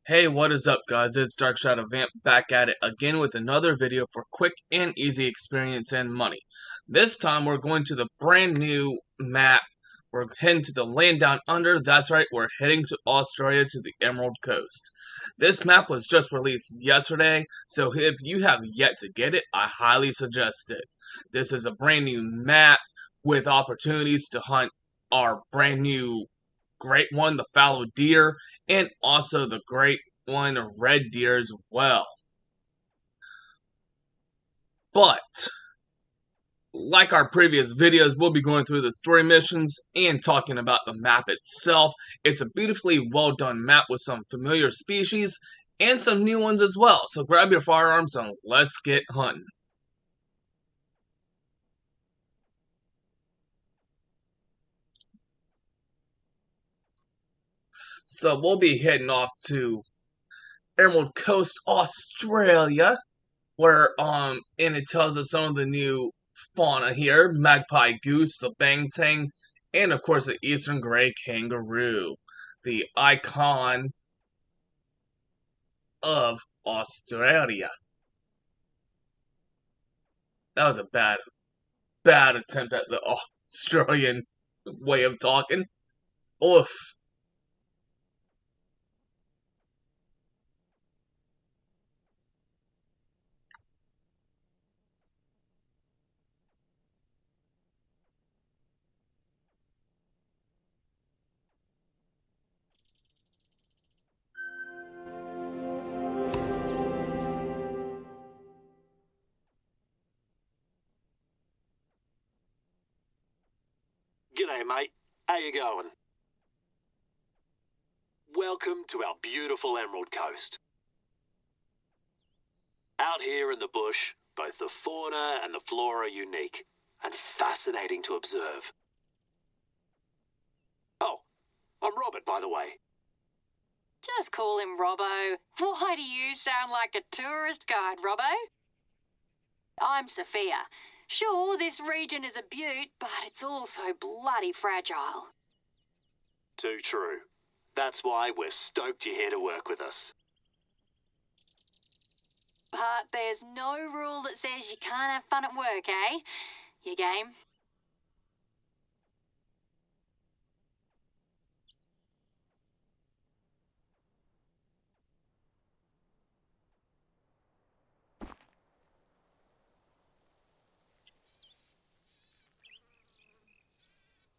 Hey, what is up, guys? It's Dark Shadow Vamp back at it again with another video for quick and easy experience and money. This time we're going to the brand new map. We're heading to the land down under. That's right, we're heading to Australia to the Emerald Coast. This map was just released yesterday, so if you have yet to get it, I highly suggest it. This is a brand new map with opportunities to hunt our brand new great one, the fallow deer, and also the great one, red deer as well. But, like our previous videos, we'll be going through the story missions and talking about the map itself. It's a beautifully well done map with some familiar species and some new ones as well. So grab your firearms and let's get hunting. So we'll be heading off to Emerald Coast, Australia, where and it tells us some of the new fauna here: magpie goose, the bangtang, and of course the eastern gray kangaroo, the icon of Australia. That was a bad attempt at the Australian way of talking. Oof. G'day, mate. How you going? Welcome to our beautiful Emerald Coast. Out here in the bush, both the fauna and the flora are unique and fascinating to observe. Oh, I'm Robert, by the way. Just call him Robbo. Why do you sound like a tourist guide, Robbo? I'm Sophia. Sure, this region is a beaut, but it's also bloody fragile. Too true. That's why we're stoked you're here to work with us. But there's no rule that says you can't have fun at work, eh? You game?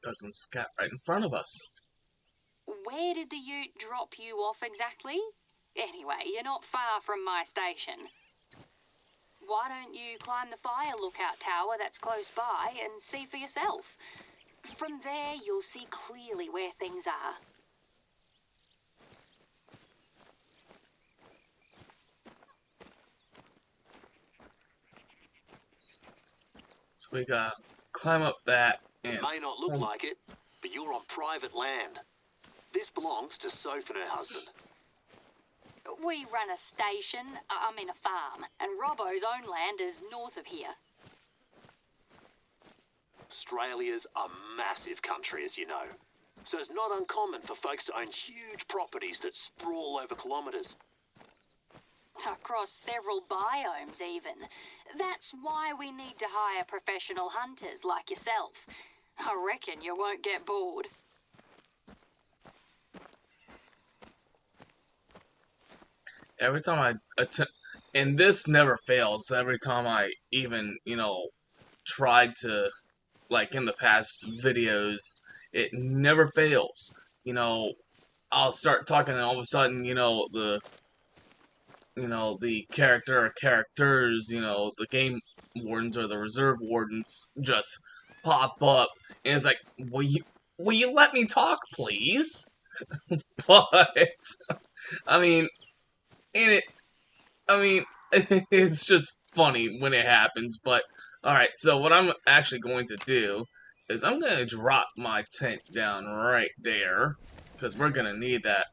Got some scat right in front of us. Where did the ute drop you off exactly? Anyway, you're not far from my station. Why don't you climb the fire lookout tower that's close by and see for yourself? From there, you'll see clearly where things are. So we gotta climb up that. It may not look like it, but you're on private land. This belongs to Soph and her husband. We run a station, a farm, and Robbo's own land is north of here. Australia's a massive country, as you know, so it's not uncommon for folks to own huge properties that sprawl over kilometres. Across several biomes, even. That's why we need to hire professional hunters like yourself. I reckon you won't get bored. Every time I attempt, and this never fails, every time I even, tried to, like in the past videos, it never fails. I'll start talking and all of a sudden, the character or characters, the game wardens or the reserve wardens just pop up, and it's like, will you let me talk, please? But, I mean, it's just funny when it happens, but, alright, so what I'm actually going to do is I'm going to drop my tent down right there, because we're going to need that.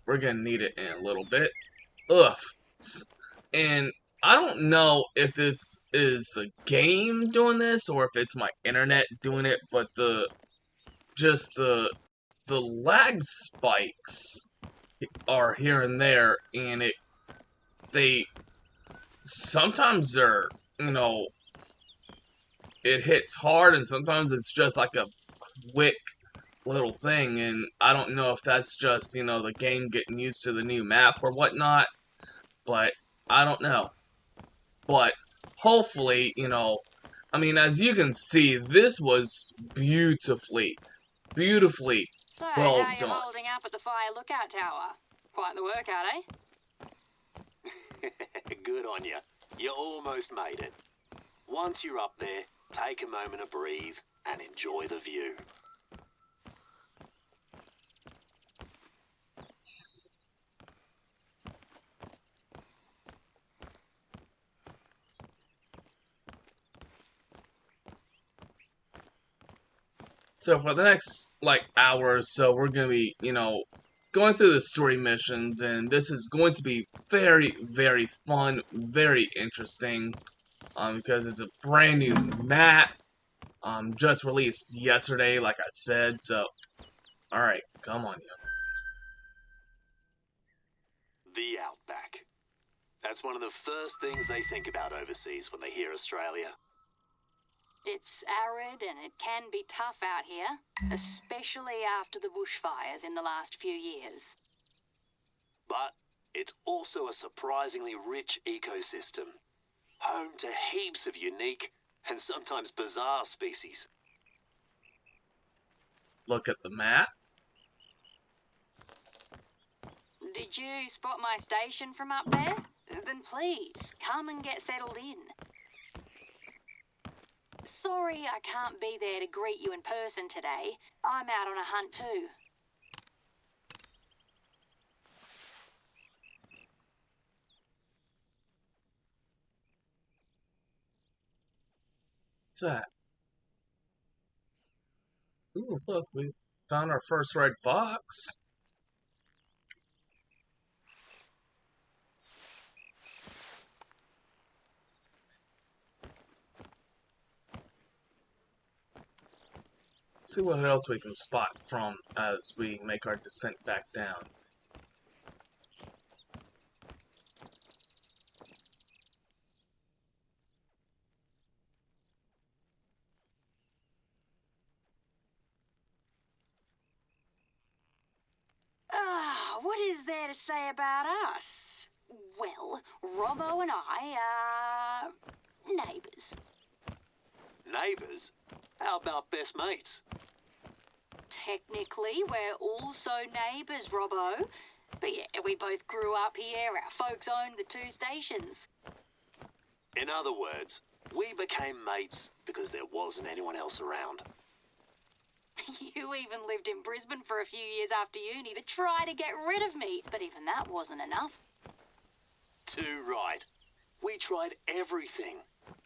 We're going to need it in a little bit. Ugh. And I don't know if this is the game doing this, or if it's my internet doing it, but the lag spikes are here and there, and they sometimes they're, you know, it hits hard, and sometimes it's just like a quick little thing, and I don't know if that's just, you know, the game getting used to the new map or whatnot, but I don't know. But hopefully, you know, I mean, as you can see, this was beautifully So, well how you done. holding up at the fire lookout tower? Quite the workout, eh? Good on you. You almost made it. Once you're up there, take a moment to breathe and enjoy the view. So for the next, like, hour or so, we're gonna be, you know, going through the story missions, and this is going to be very fun, very interesting, because it's a brand new map, just released yesterday, like I said, so, alright, come on, yeah. The outback. That's one of the first things they think about overseas when they hear Australia. It's arid and it can be tough out here, especially after the bushfires in the last few years. But it's also a surprisingly rich ecosystem, home to heaps of unique and sometimes bizarre species. Look at the map. Did you spot my station from up there? Then please, come and get settled in. Sorry I can't be there to greet you in person today. I'm out on a hunt too. What's that? Ooh, look, we found our first red fox. See what else we can spot from as we make our descent back down. What is there to say about us? Well, Robbo and I are neighbours. Neighbours? How about best mates? Technically, we're also neighbours, Robbo. But yeah, we both grew up here, our folks owned the two stations. In other words, we became mates because there wasn't anyone else around. You even lived in Brisbane for a few years after uni to try to get rid of me, but even that wasn't enough. Too right. We tried everything.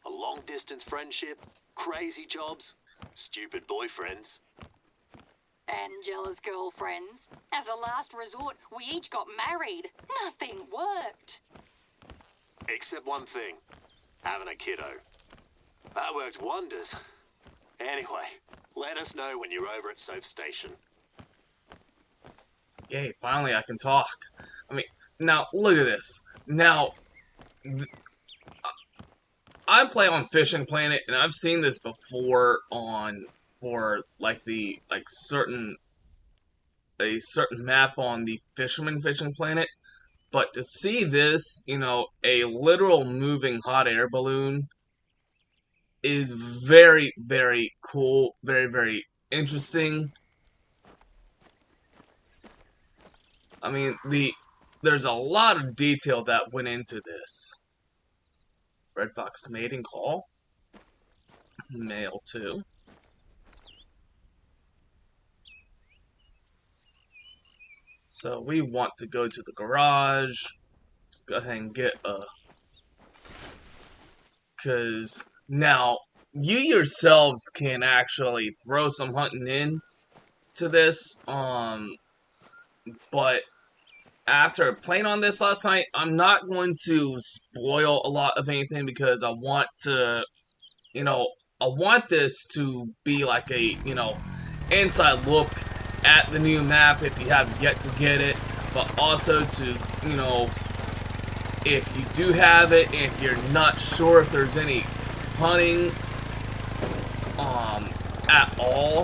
A long-distance friendship, crazy jobs, stupid boyfriends. And jealous girlfriends. As a last resort, we each got married. Nothing worked. Except one thing. Having a kiddo. That worked wonders. Anyway, let us know when you're over at Soph Station. Yay, finally I can talk. I mean, now, look at this. Now, I play on Fishing Planet, and I've seen this before for, like, a certain map on the Fisherman Fishing Planet. But to see this, you know, a literal moving hot air balloon is very cool, very interesting. I mean, there's a lot of detail that went into this. Red Fox mating call. Male too. So we want to go to the garage. Let's go ahead and get a... Because now, you yourselves can actually throw some hunting in to this. But after playing on this last night, I'm not going to spoil a lot of anything because I want to, you know, I want this to be like a, you know, inside look at the new map if you have yet to get it. but also to, you know, if you do have it, if you're not sure if there's any hunting at all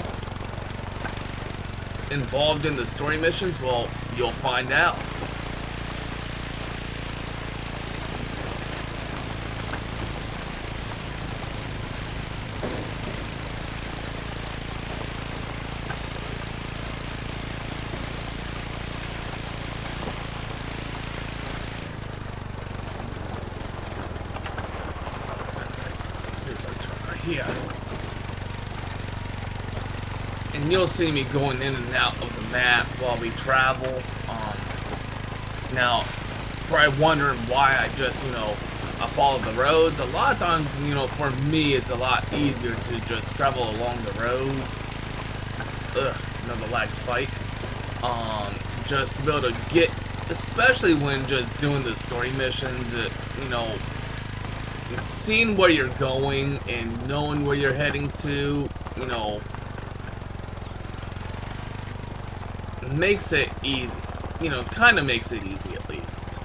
involved in the story missions, well, you'll find out. Here's our turn right here. And you'll see me going in and out of the map while we travel. Now, probably wondering why I just, you know, I follow the roads. A lot of times, you know, for me, it's a lot easier to just travel along the roads. Ugh, another lag spike. Just to be able to get, especially when just doing the story missions, you know, seeing where you're going and knowing where you're heading to, you know, makes it easy. You know, kind of makes it easy at least.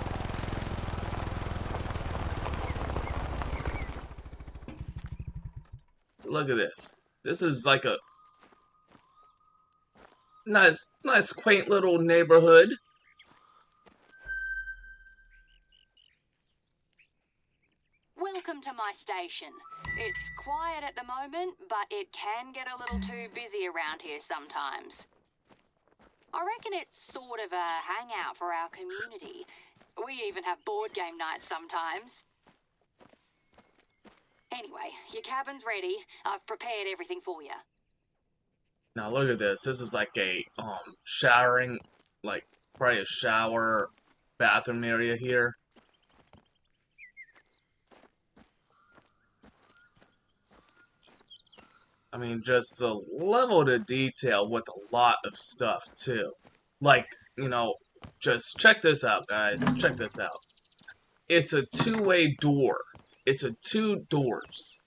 So look at this. This is like a nice quaint little neighborhood. Welcome to my station. It's quiet at the moment, but it can get a little too busy around here sometimes. I reckon it's sort of a hangout for our community. We even have board game nights sometimes. Anyway, your cabin's ready. I've prepared everything for you. Now look at this. This is like a showering, like probably a shower bathroom area here. I mean, just the level of detail with a lot of stuff, too. Like, you know, just check this out, guys. Check this out. It's a two-way door. It's a two doors.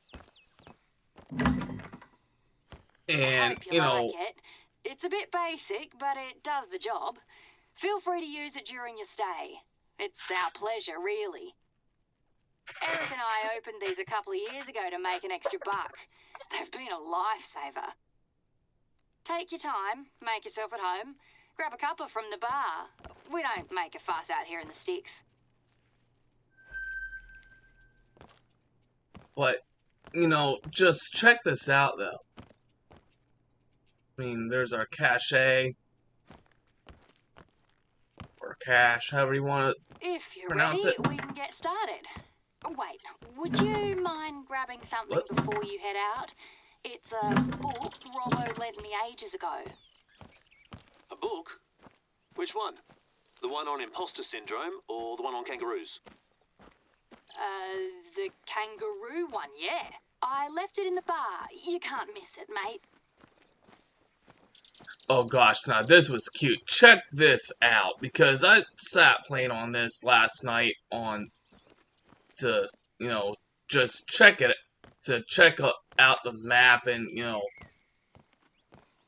And, Hope you know... like it. It's a bit basic, but it does the job. Feel free to use it during your stay. It's our pleasure, really. Eric and I opened these a couple of years ago to make an extra buck. They've been a lifesaver. Take your time, make yourself at home, grab a cuppa from the bar. We don't make a fuss out here in the sticks. But, you know, just check this out, though. I mean, there's our cache. Or cache, however you want to If you're pronounce ready, it. we can get started. Wait, would you mind grabbing something What? before you head out? It's a book Robbo lent me ages ago. A book? Which one? The one on imposter syndrome or the one on kangaroos? The kangaroo one, yeah. I left it in the bar. You can't miss it, mate. Oh gosh, now this was cute. Check this out, because I sat playing on this last night to, you know, just check it, to check out the map and, you know,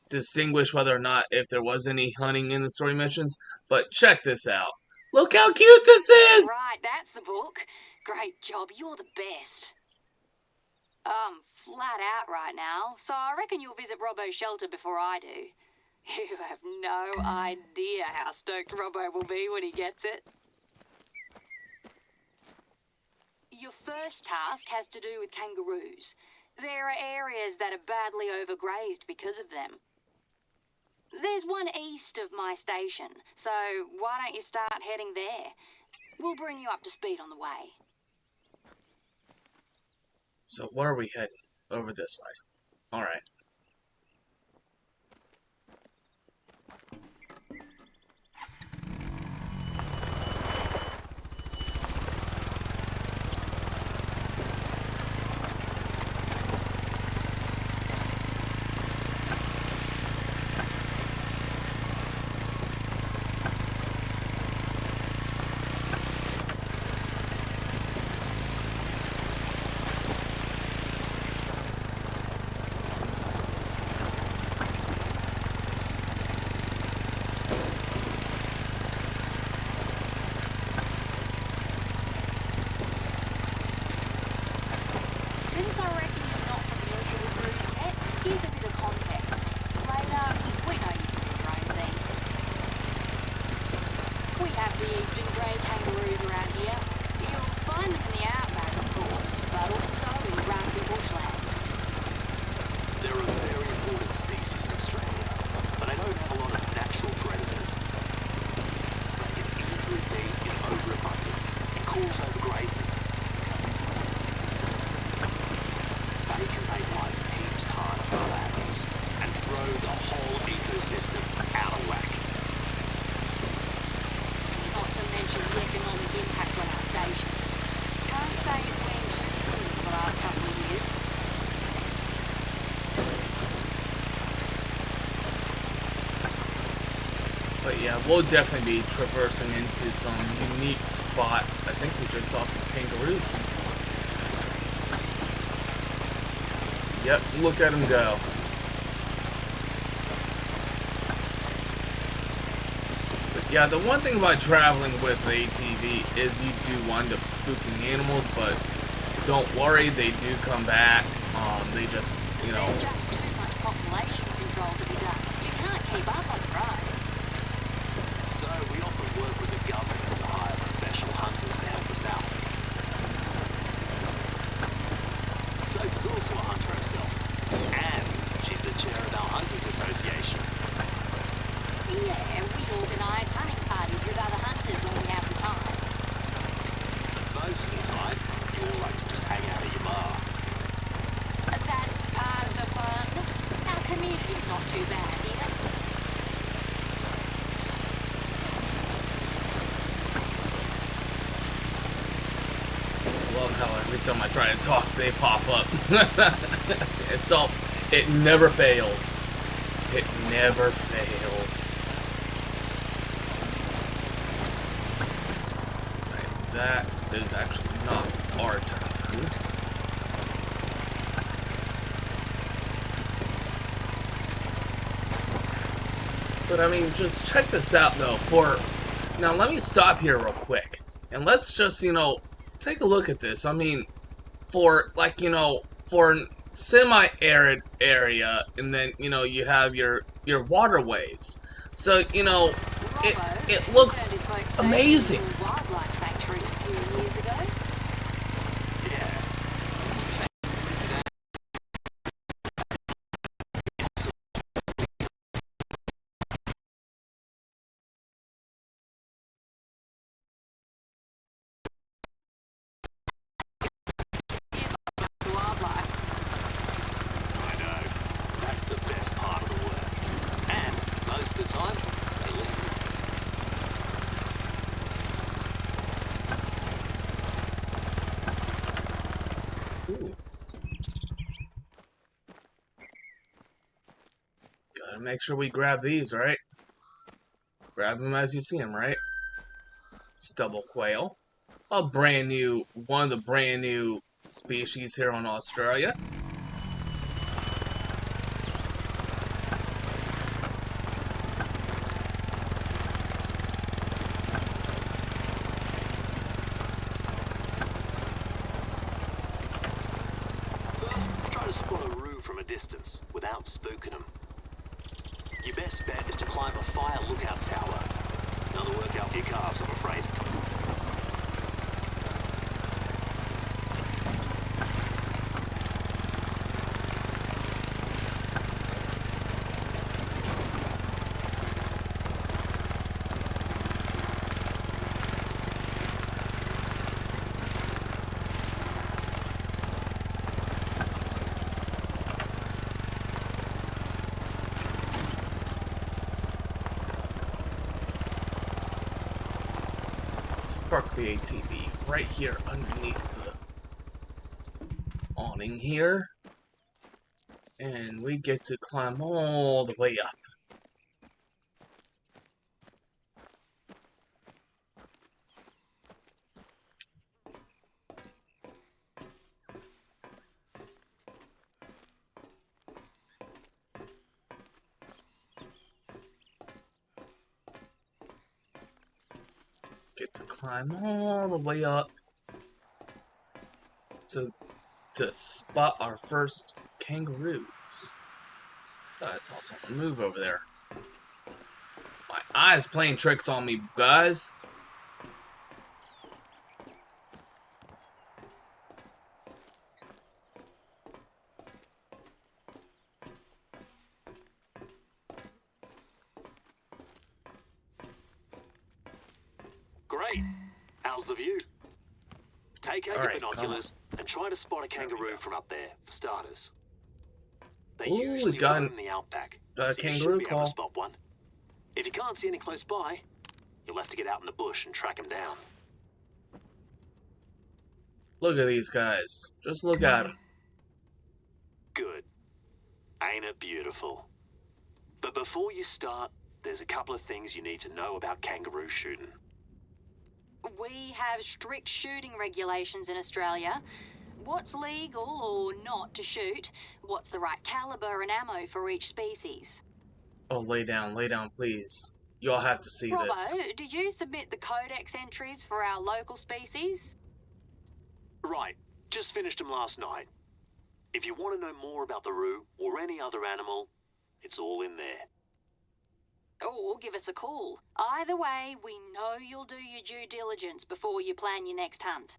distinguish whether or not if there was any hunting in the story missions. But check this out. Look how cute this is! Right, that's the book. Great job, you're the best. I'm flat out right now, so I reckon you'll visit Robbo's shelter before I do. You have no idea how stoked Robbo will be when he gets it. Your first task has to do with kangaroos. There are areas that are badly overgrazed because of them. There's one east of my station, so why don't you start heading there? We'll bring you up to speed on the way. So where are we heading? Over this way. Alright. have the eastern grey kangaroos around here. You'll find them in the outback, of course, but also in grassy bushlands. They're a very important species in Australia, but they don't have a lot of natural predators. So they can easily be in overabundance and cause overgrazing. They can make life heaps harder for other animals and throw the whole ecosystem out of whack. Not to mention the economic impact on our stations. Can't say it's been too good for the last couple of years. But yeah, we'll definitely be traversing into some unique spots. I think we just saw some kangaroos. Yep, look at them go. But yeah, the one thing about traveling with the ATV is you do wind up spooking animals, but don't worry, they do come back. They just, you know... There's just too much population control to be done. You can't keep up on the road. So we often work with the government to hire professional hunters to help us out. Sophie's also a hunter herself, and she's the chair of our Hunters Association. Yeah, we organise hunting parties with other hunters when we have the time. Most of the time, you all like to just hang out at your bar. That's part of the fun. Our community's not too bad here. I love how every time I try to talk, they pop up. It never fails. It never fails. Right, that is actually not our turn. But I mean, just check this out though. Now let me stop here real quick. And let's just, you know, take a look at this. I mean, for like, you know, for an semi-arid area, and then, you know, you have your waterways. So, you know, it looks Turned his folks' amazing. station into a wildlife sanctuary a few years ago. Yeah. Here's the wildlife. I know. That's the best part of the work. And most of the time, they listen. Ooh. Gotta make sure we grab these, right? Grab them as you see them, right? Stubble quail. One of the brand new species here on Australia. First, try to spot a roo from a distance without spooking them. Your best bet is to climb a fire lookout tower. Another workout for your calves, I'm afraid. Park the ATV right here underneath the awning here. And we get to climb all the way up. Get to climb all the way up to spot our first kangaroos. Thought I saw something move over there. My eyes playing tricks on me, guys. Great. How's the view? Take out your Alright, binoculars and try to spot a kangaroo from up there, for starters. They Ooh, usually we got roam the outback, got a so you kangaroo should be able call. to spot one. If you can't see any close by, you'll have to get out in the bush and track them down. Look at these guys. Just look at them. Good. Ain't it beautiful? But before you start, there's a couple of things you need to know about kangaroo shooting. We have strict shooting regulations in Australia. What's legal or not to shoot? What's the right caliber and ammo for each species? Oh, lay down, please. Y'all have to see Robbo, this. did you submit the codex entries for our local species? Right. Just finished them last night. If you want to know more about the roo or any other animal, it's all in there. Or give us a call. Either way, we know you'll do your due diligence before you plan your next hunt.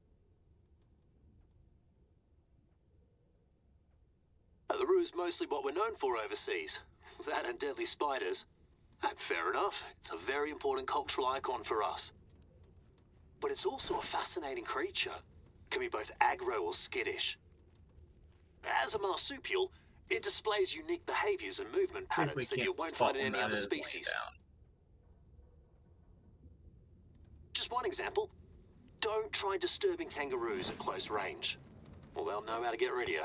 The roo's mostly what we're known for overseas. That and deadly spiders. And fair enough, it's a very important cultural icon for us. But it's also a fascinating creature. Can be both aggro or skittish. As a marsupial, it displays unique behaviors and movement See if we patterns that you can't won't spot find in when any that other is laying species. down. Just one example. Don't try disturbing kangaroos at close range, or they'll know how to get rid of you.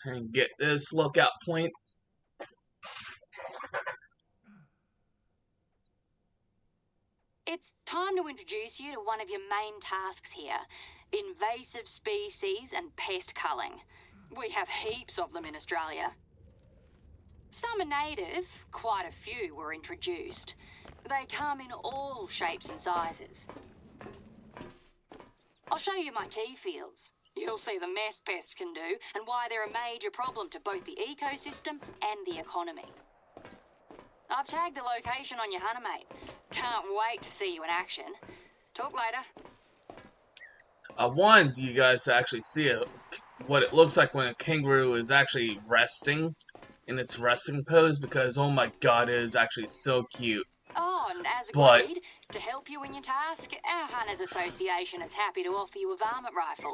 And get this lookout point. It's time to introduce you to one of your main tasks here. Invasive species and pest culling. We have heaps of them in Australia. Some are native, quite a few were introduced. They come in all shapes and sizes. I'll show you my tea fields. You'll see the mess pests can do and why they're a major problem to both the ecosystem and the economy. I've tagged the location on your hunter, mate. Can't wait to see you in action. Talk later. I wanted you guys to actually see it, what it looks like when a kangaroo is actually resting in its resting pose, because oh my god, it is actually so cute. Oh, and as But- agreed, to help you in your task, our Hunters Association is happy to offer you a varmint rifle.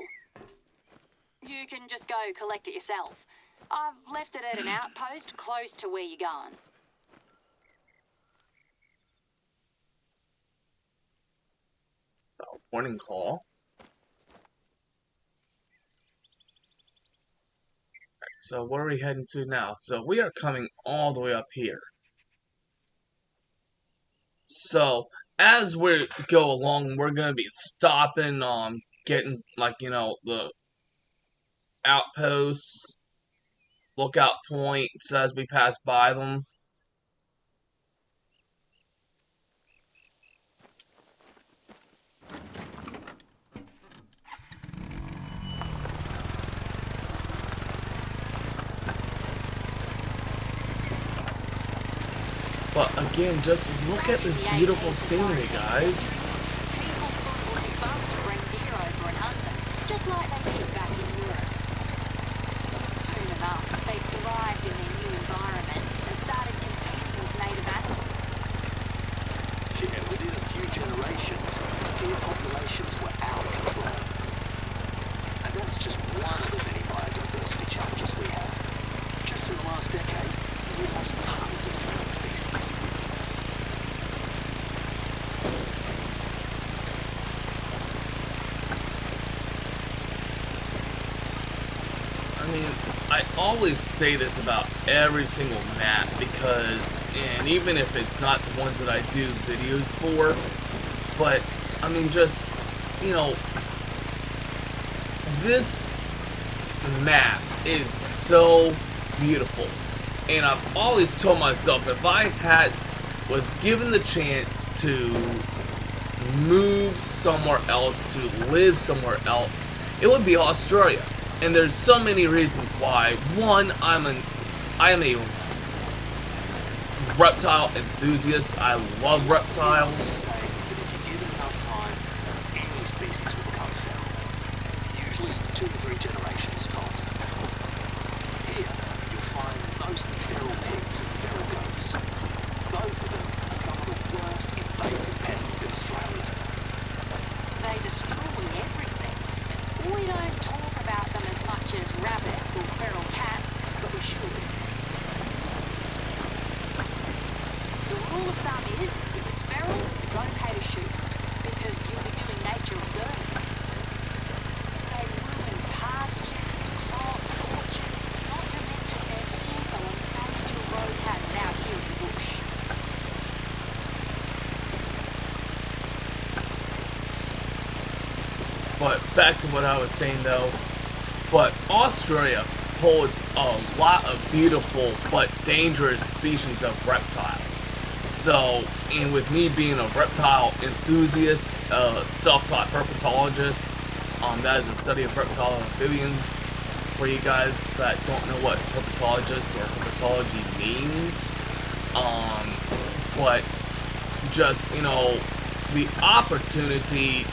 You can just go collect it yourself. I've left it at an outpost close to where you're going. Warning call. So where are we heading to now? So we are coming all the way up here. So as we go along, we're gonna be stopping on getting, like, you know, the outposts, lookout points as we pass by them. But again, just look at this beautiful scenery, guys. People thought it would be fun to bring deer over and hunt them, just like they did back in Europe. Soon enough, they thrived in their new environment and started competing with native animals. Yeah, within a few generations, deer populations were out of control. And that's just one of the many biodiversity challenges we have. Just in the last decade, we lost tons of threatened species. I mean, I always say this about every single map because, and even if it's not the ones that I do videos for, but, I mean, just, you know, this map is so beautiful. And I've always told myself if I was given the chance to move somewhere else, to live somewhere else, it would be Australia. And there's so many reasons why. One, I am a reptile enthusiast. I love reptiles. Say that if you give it enough time, any species will become feral. Usually 2 to 3 generations tops. Here, you'll find mostly feral pigs and feral rule of thumb is, if it's feral, it's okay to shoot, because you'll be doing nature a service. They ruin pastures, crops, orchards, not to mention they're also a major road hazard out here in the bush. But back to what I was saying though, but Australia holds a lot of beautiful but dangerous species of reptiles. So, and with me being a reptile enthusiast, self-taught herpetologist, that is a study of reptile and amphibian. For you guys that don't know what herpetologist or herpetology means, but just, you know, the opportunity,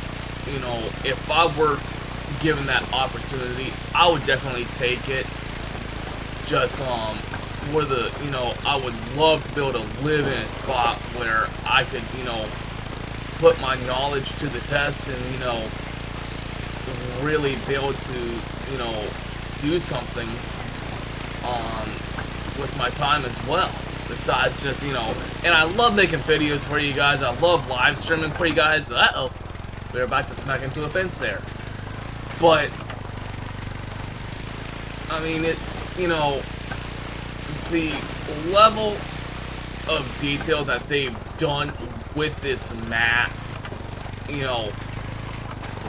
you know, if I were given that opportunity, I would definitely take it. Just for the, you know, I would love to be able to live in a spot where I could, you know, put my knowledge to the test and, you know, really be able to, you know, do something with my time as well. Besides just, you know, and I love making videos for you guys. I love live streaming for you guys. Uh-oh. We're about to smack into a fence there. But, I mean, it's, you know, the level of detail that they've done with this map, you know,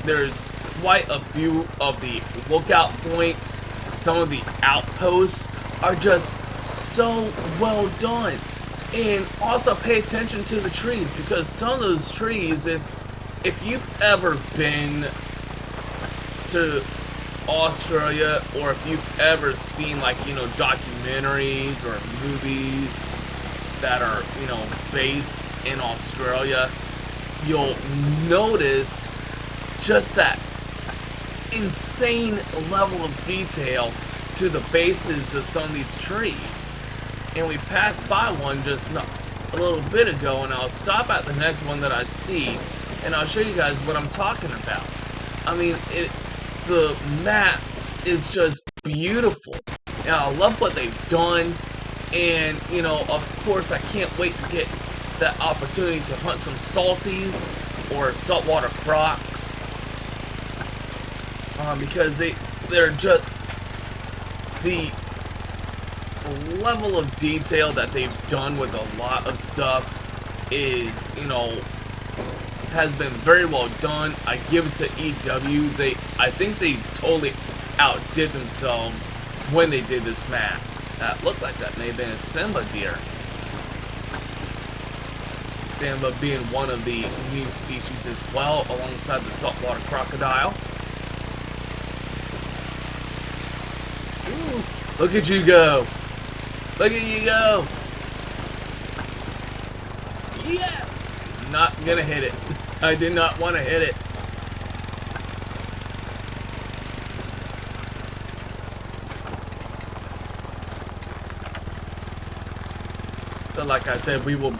there's quite a few of the lookout points. Some of the outposts are just so well done. And also pay attention to the trees, because some of those trees, if you've ever been to Australia, or if you've ever seen, like, you know, documentaries or movies that are, you know, based in Australia, you'll notice just that insane level of detail to the bases of some of these trees. And we passed by one just a little bit ago, and I'll stop at the next one that I see, and I'll show you guys what I'm talking about. I mean, the map is just beautiful, and I love what they've done. And, you know, of course, I can't wait to get that opportunity to hunt some salties or saltwater crocs, because they're just, the level of detail that they've done with a lot of stuff is, you know, has been very well done. I give it to EW. I think they totally outdid themselves when they did this map. That looked like that may have been a Simba deer. Simba being one of the new species as well, alongside the saltwater crocodile. Ooh, look at you go! Look at you go! Yeah! Not gonna hit it. I did not want to hit it. So like I said, we will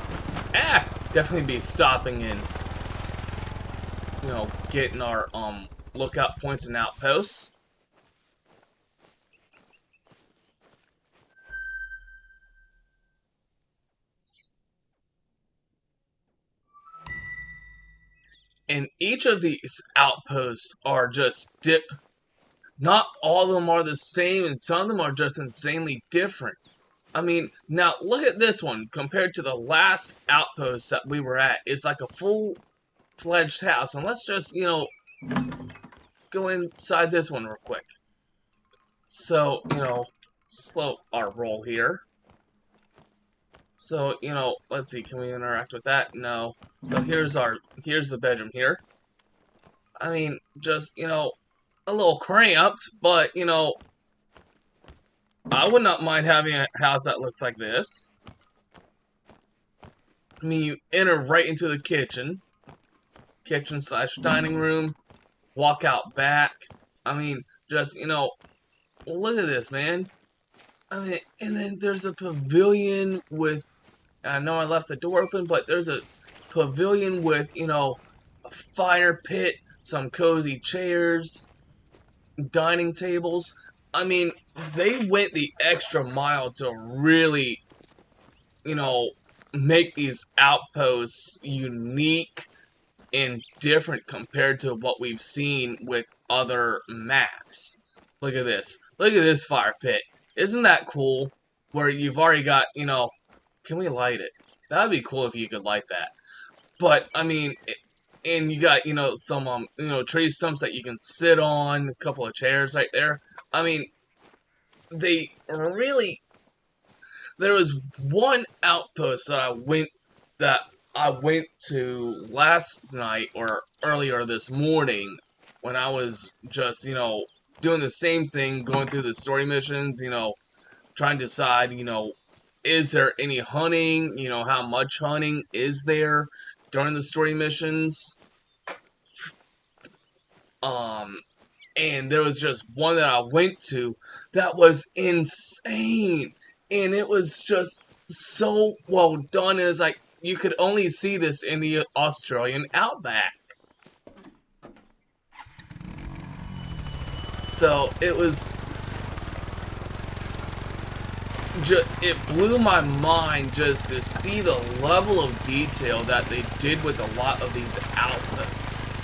definitely be stopping and, you know, getting our lookout points and outposts. And each of these outposts are just not all of them are the same, and some of them are just insanely different. I mean, now look at this one compared to the last outpost that we were at. It's like a full-fledged house. And let's just, you know, go inside this one real quick. So, you know, slow our roll here. So, you know, let's see, can we interact with that? No. So here's the bedroom here. I mean, just, you know, a little cramped, but, you know, I would not mind having a house that looks like this. I mean, you enter right into the kitchen. Kitchen/dining room. Walk out back. I mean, just, you know, look at this, man. I mean, and then there's a pavilion with, I know I left the door open, but there's a pavilion with, you know, a fire pit, some cozy chairs, dining tables. I mean, they went the extra mile to really, you know, make these outposts unique and different compared to what we've seen with other maps. Look at this. Look at this fire pit. Isn't that cool? Where you've already got, you know, can we light it? That would be cool if you could light that. But, I mean, and you got, you know, some, you know, tree stumps that you can sit on, a couple of chairs right there. I mean, they really, there was one outpost that I went to last night or earlier this morning when I was just, you know, doing the same thing, going through the story missions, you know, trying to decide, you know, is there any hunting, you know, how much hunting is there during the story missions? And there was just one that I went to that was insane. And it was just so well done. It was like, you could only see this in the Australian outback. So it was, it blew my mind just to see the level of detail that they did with a lot of these outposts.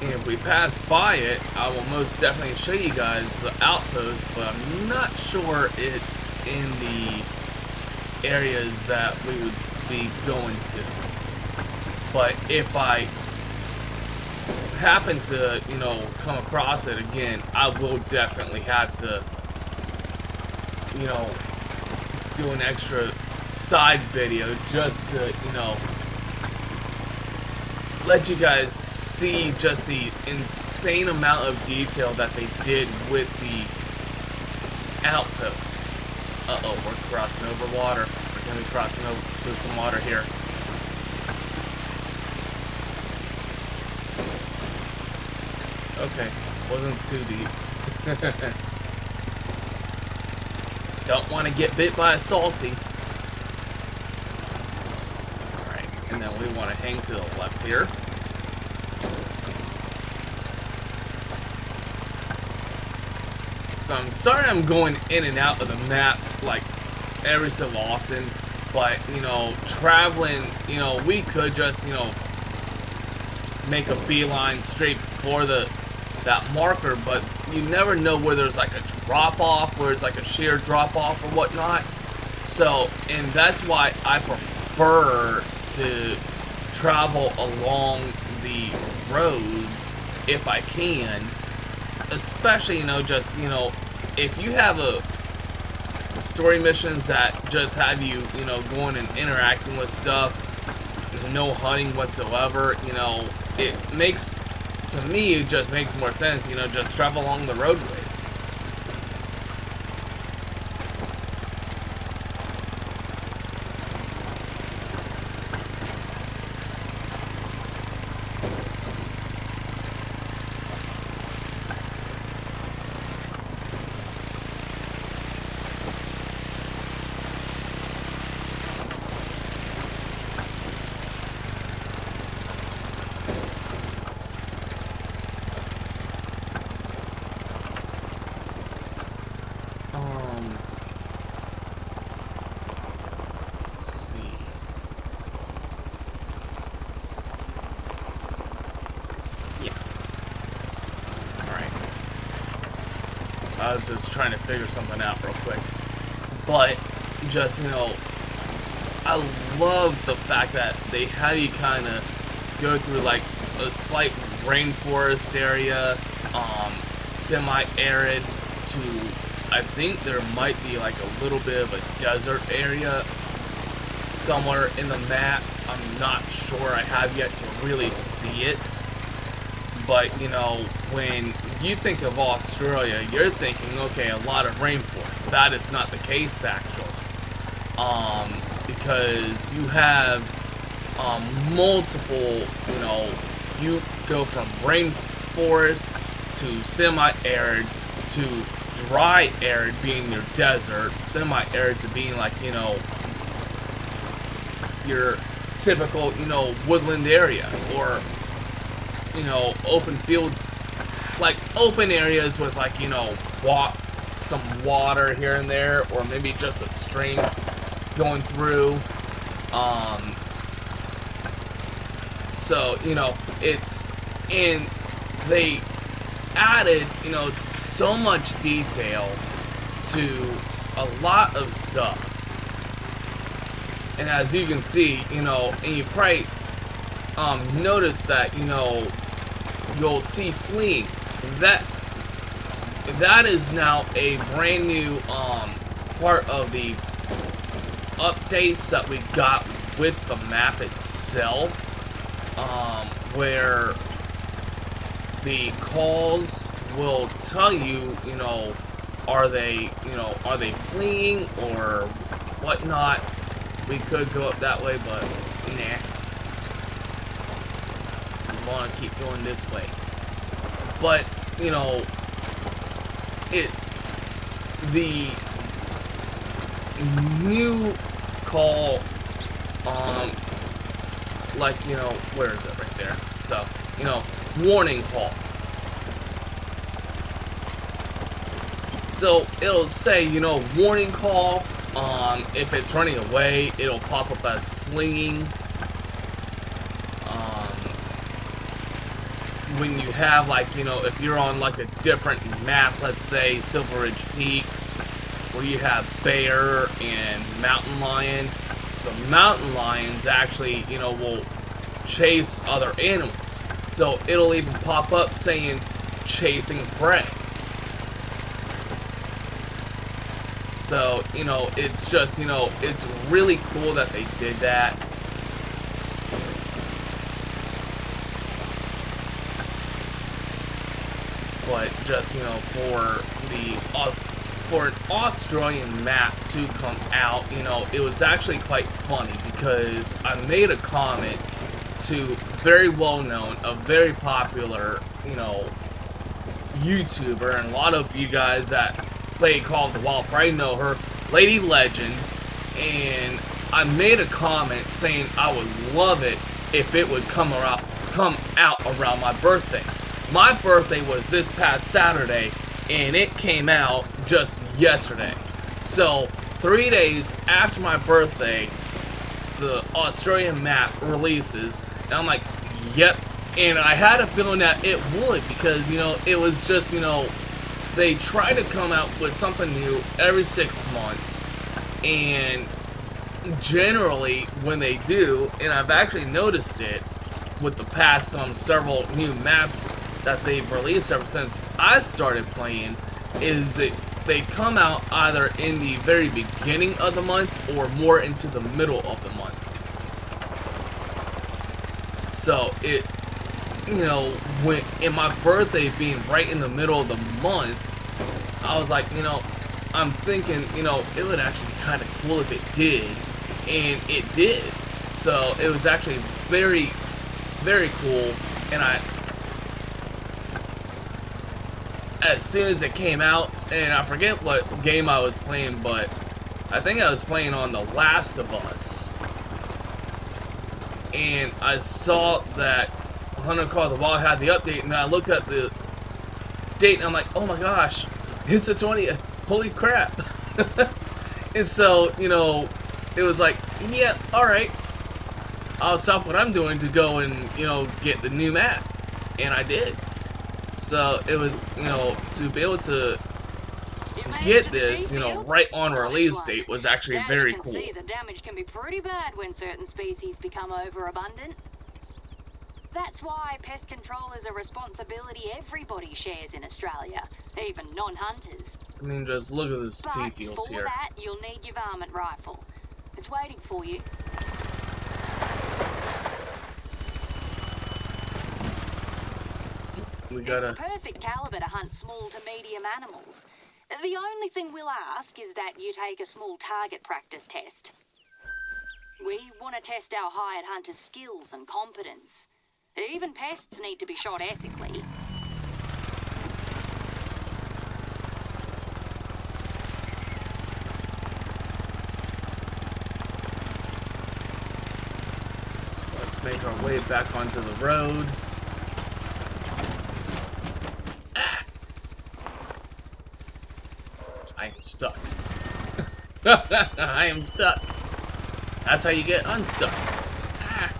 And if we pass by it, I will most definitely show you guys the outpost, but I'm not sure it's in the areas that we would be going to. But if I happen to, you know, come across it again, I will definitely have to, you know, do an extra side video just to, you know, let you guys see just the insane amount of detail that they did with the outposts. Uh-oh, we're crossing over water. We're going to be crossing over through some water here. Okay, wasn't too deep. Don't want to get bit by a salty. Alright, and then we want to hang to the left here. So I'm sorry I'm going in and out of the map like every so often, but you know, traveling, you know, we could just, you know, make a beeline straight for that marker, but you never know where there's like a drop off, where it's like a sheer drop off or whatnot. So, and that's why I prefer to travel along the roads if I can, especially, you know, just, you know, if you have a story missions that just have you, you know, going and interacting with stuff, no hunting whatsoever, you know, it makes, to me, it just makes more sense, you know, just travel along the roadways. I was just trying to figure something out real quick. But, just, you know, I love the fact that they have you kind of go through, like, a slight rainforest area, semi-arid, to, I think there might be, like, a little bit of a desert area somewhere in the map. I'm not sure. I have yet to really see it. But, you know, when you think of Australia, you're thinking, okay, a lot of rainforest. That is not the case, actually. Because you have multiple, you know, you go from rainforest to semi-arid to dry arid being your desert, semi-arid to being like, you know, your typical, you know, woodland area, or, you know, open field, like open areas with, like, you know, some water here and there, or maybe just a stream going through. So, you know, and they added, you know, so much detail to a lot of stuff. And as you can see, you know, and you probably notice that, you know, you'll see fleeing. That is now a brand new part of the updates that we got with the map itself, where the calls will tell you, you know, are they fleeing or whatnot. We could go up that way, but nah. We want to keep going this way. But, you know, the new call, like, you know, where is it? Right there. So, you know, warning call. So it'll say, you know, warning call. If it's running away, it'll pop up as fleeing. When you have, like, you know, if you're on like a different map, let's say Silver Ridge Peaks, where you have bear and mountain lion, the mountain lions actually, you know, will chase other animals. So it'll even pop up saying chasing prey. So, you know, it's just, you know, it's really cool that they did that. But just, you know, for an Australian map to come out, you know, it was actually quite funny because I made a comment to very well known, a very popular, you know, YouTuber, and a lot of you guys that play Call of the Wild probably know her, Lady Legend, and I made a comment saying I would love it if it would come out around my birthday. My birthday was this past Saturday, and it came out just yesterday. So 3 days after my birthday, the Australian map releases, and I'm like, yep. And I had a feeling that it would, because, you know, it was just, you know, they try to come out with something new every 6 months, and generally when they do, and I've actually noticed it with the past several new maps that they've released ever since I started playing, is that they come out either in the very beginning of the month or more into the middle of the month. So it, you know, when in my birthday being right in the middle of the month, I was like, you know, I'm thinking, you know, it would actually be kind of cool if it did, and it did. So it was actually very, very cool, and as soon as it came out, and I forget what game I was playing, but I think I was playing on The Last of Us, and I saw that Hunter Call of the Wild had the update, and I looked at the date, and I'm like, oh my gosh, it's the 20th, holy crap. And so, you know, it was like, yeah, alright, I'll stop what I'm doing to go and, you know, get the new map, and I did. So it was, you know, to be able to get this, you know, right on release date was actually very cool. As you can see, the damage can be pretty bad when certain species become overabundant. That's why pest control is a responsibility everybody shares in Australia, even non-hunters. I mean, just look at this tea But fields for here. that, you'll need your varmint rifle. It's waiting for you. It's the perfect caliber to hunt small to medium animals. The only thing we'll ask is that you take a small target practice test. We want to test our hired hunters' skills and competence. Even pests need to be shot ethically. So let's make our way back onto the road. I am stuck. I am stuck. That's how you get unstuck. Ah.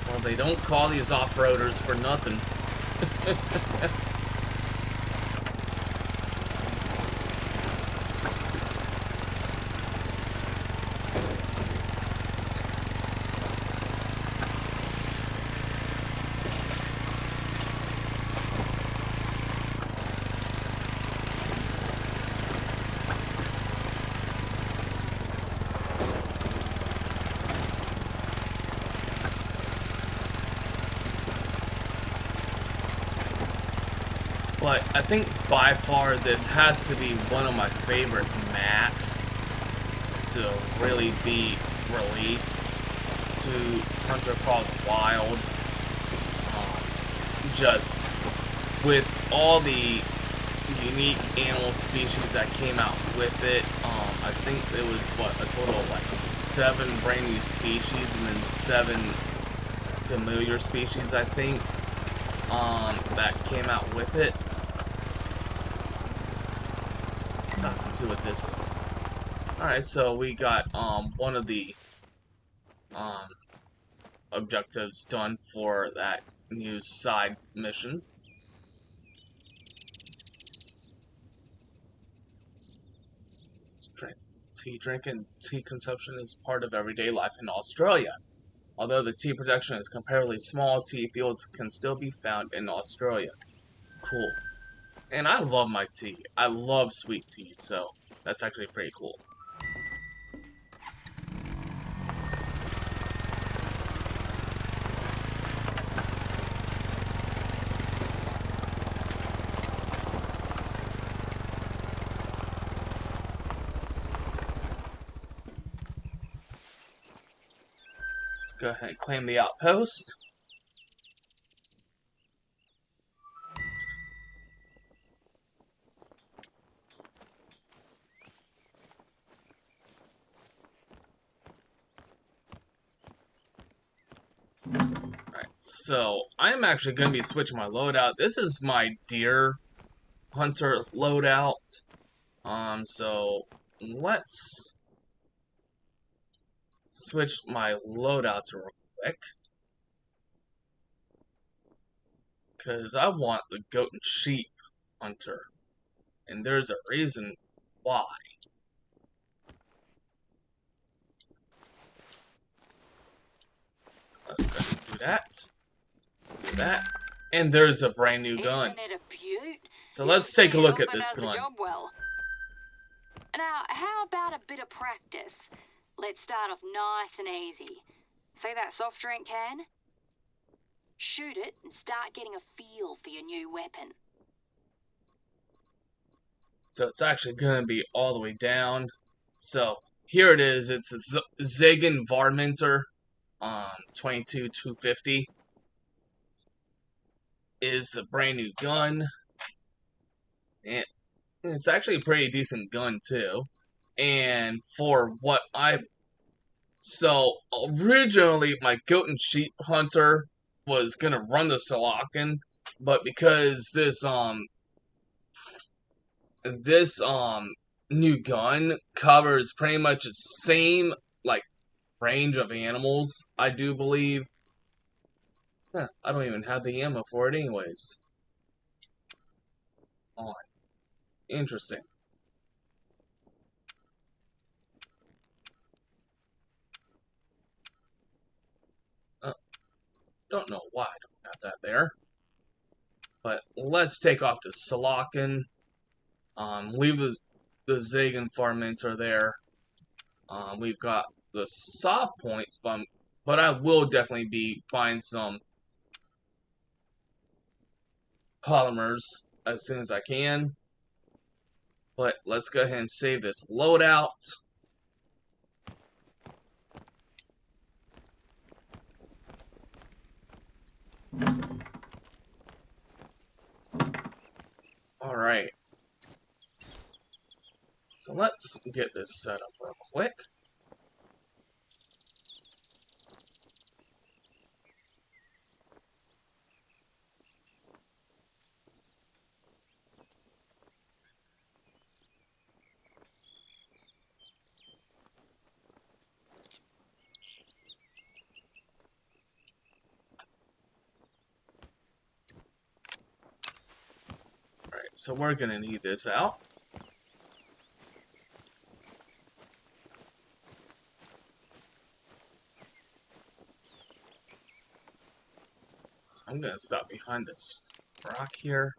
Well, they don't call these off-roaders for nothing. But I think by far this has to be one of my favorite maps to really be released to Hunter Called Wild. Just with all the unique animal species that came out with it. I think it was, what, a total of like 7 brand new species and then 7 familiar species, I think, that came out with it. Stop and see what this is. Alright, so we got one of the objectives done for that new side mission. Tea drinking, tea consumption is part of everyday life in Australia. Although the tea production is comparatively small, tea fields can still be found in Australia. Cool. And I love my tea. I love sweet tea, so that's actually pretty cool. Let's go ahead and claim the outpost. Alright, so I'm actually going to be switching my loadout. This is my deer hunter loadout. So let's switch my loadouts real quick. Because I want the goat and sheep hunter. And there's a reason why. Let's go ahead and do that. Do that. And there's a brand new gun. Isn't it a beaut? So let's take a look at this does gun. the job well. Now, how about a bit of practice? Let's start off nice and easy. See that soft drink can? Shoot it and start getting a feel for your new weapon. So it's actually going to be all the way down. So here it is. It's a Zagan Varminter 22250. Is the brand new gun. And it's actually a pretty decent gun too. And for what so originally my goat and sheep hunter was gonna run the Salakan, but because this new gun covers pretty much the same like range of animals, I do believe. I don't even have the ammo for it anyways. Interesting. Don't know why I don't have that there. But let's take off the Salakan. Leave the Zagan Varminter there. We've got the soft points, but I will definitely be buying some polymers as soon as I can. But let's go ahead and save this loadout. Alright. So let's get this set up real quick. so we're gonna need this out. So I'm gonna stop behind this rock here.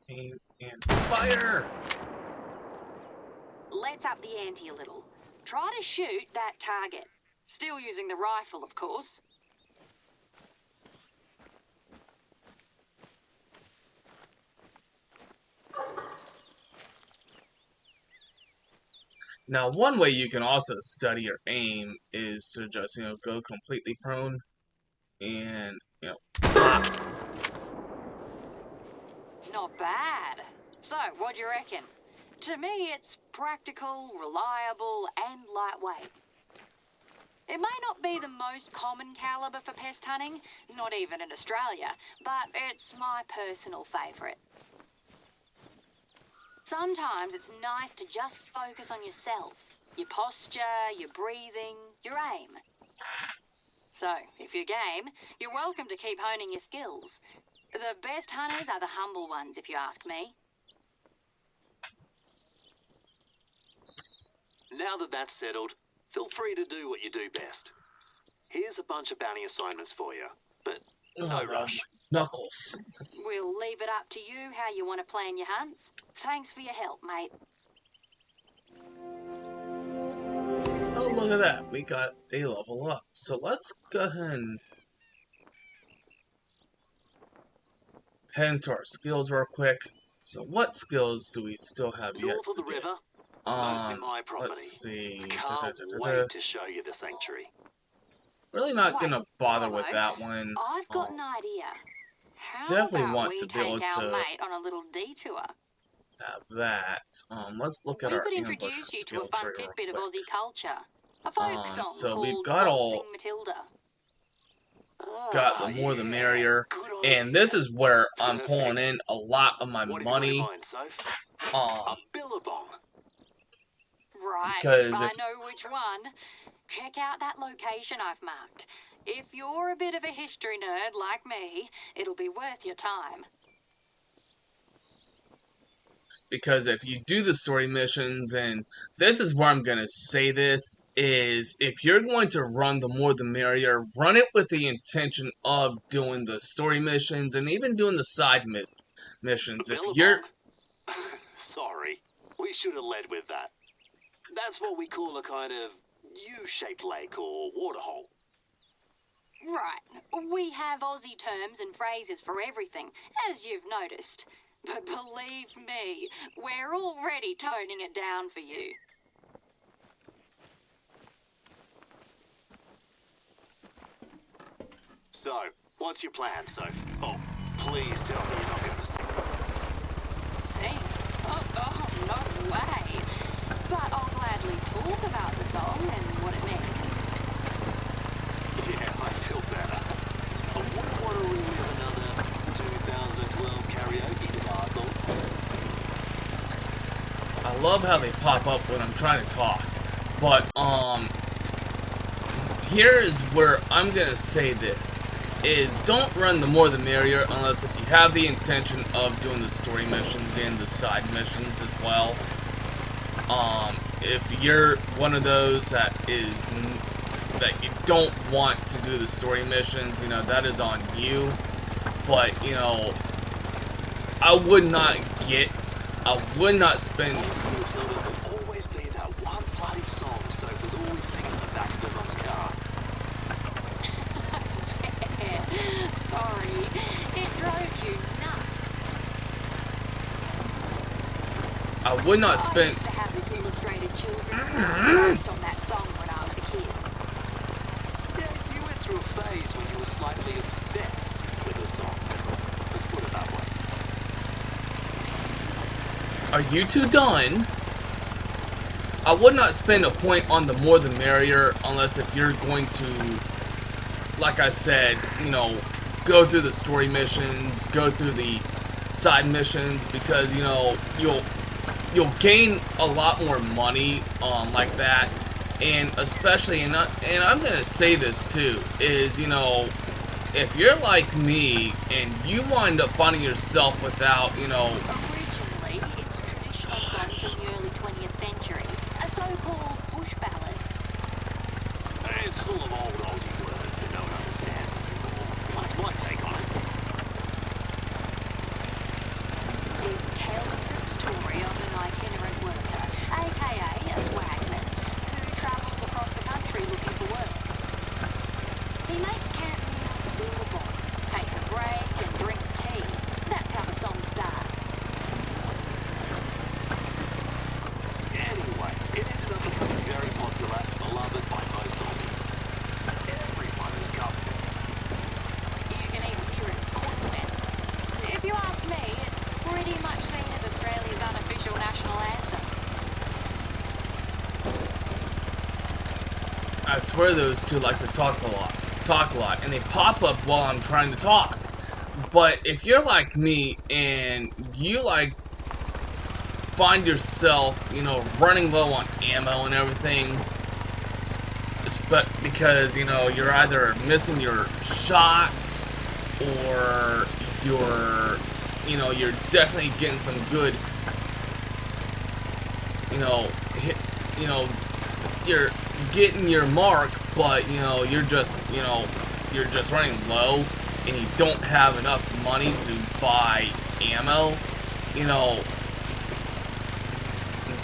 Aim and fire! Let's up the ante a little. Try to shoot that target. Still using the rifle, of course. Now, one way you can also study your aim is to just, go completely prone and, pop. Not bad. So, what do you reckon? To me, it's practical, reliable, and lightweight. It may not be the most common caliber for pest hunting, not even in Australia, but it's my personal favourite. Sometimes it's nice to just focus on yourself, your posture, your breathing, your aim. So, if you're game, you're welcome to keep honing your skills. The best hunters are the humble ones, if you ask me. Now that that's settled, feel free to do what you do best. Here's a bunch of bounty assignments for you, but no rush. Knuckles. We'll leave it up to you how you want to plan your hunts. Thanks for your help, mate. Oh, look at that. We got a level up. So let's go ahead and head into our skills real quick. So what skills do we still have yet North of to the get? river, it's mostly my property. Let's see. I can't wait to show you the sanctuary. Really not Wait, gonna bother with Ramo, that one. I've got an idea. How Definitely about want we to be take able our to mate on a little detour? Have that. Let's look at We our could ambush introduce you to a skill fun tree real tidbit of quick. Aussie culture. A folk song so called we've got all- Waltzing Matilda. Got the more the merrier. And this is where I'm pulling in a lot of my What money. have you got in mind, Soph? A billabong. Right, Because I if- know which one. Check out that location I've marked. If you're a bit of a history nerd like me, it'll be worth your time. Because if you do the story missions, and this is where I'm gonna say this, is if you're going to run the more the merrier, run it with the intention of doing the story missions and even doing the side missions. If Billabong? you're Sorry, we should have led with that. That's what we call a kind of U-shaped lake or waterhole. Right, we have Aussie terms and phrases for everything, as you've noticed. But believe me, we're already toning it down for you. So, what's your plan, Soph? Oh, please tell me you're not going to sing. Sing? Oh, no way. But I'll gladly talk about the song and what it means. Yeah, I feel better. I wouldn't want to relive another 2012 karaoke debacle. I love how they pop up when I'm trying to talk. But, here is where I'm gonna say this, is don't run the more the merrier unless if you have the intention of doing the story missions and the side missions as well. If you're one of those that you don't want to do the story missions, that is on you. But, I would not spend... Waltzing Matilda will always be that one bloody song Soph was always singing in the back of her mum's car. Yeah, sorry. It drove you nuts. I would not spend... I used to have this illustrated children's book based on that song when I was a kid. Yeah, you went through a phase when you were slightly obsessed with the song. Let's put it that way. Are you two done? I would not spend a point on the more the merrier unless if you're going to, like I said, go through the story missions, go through the side missions, because, you'll gain a lot more money like that. and especially, and I'm gonna say this too, is, you know, if you're like me and you wind up finding yourself without, you know, Originally, it's a traditional song from the early 20th century, a so-called bush ballad. It's full of old Aussie words that no one understands anymore. That's my take on it. It tells the story of an itinerant worker, aka a swagman, who travels across the country looking for work. He makes camp near Billabong, takes a break and drinks tea. That's how the song starts. Anyway, it ended up becoming very popular and beloved by most Aussies. Everyone is covered. You can even hear it at sports events. If you ask me, it's pretty much seen as Australia's unofficial national anthem. I swear those two like to talk a lot, and they pop up while I'm trying to talk. But if you're like me and you like find yourself, you know, running low on ammo and everything, but because, you know, you're either missing your shots or you know, you're definitely getting some good, you know, hit, you know, you're getting your mark, but, you know, you're just running low and you don't have enough money to buy ammo, you know,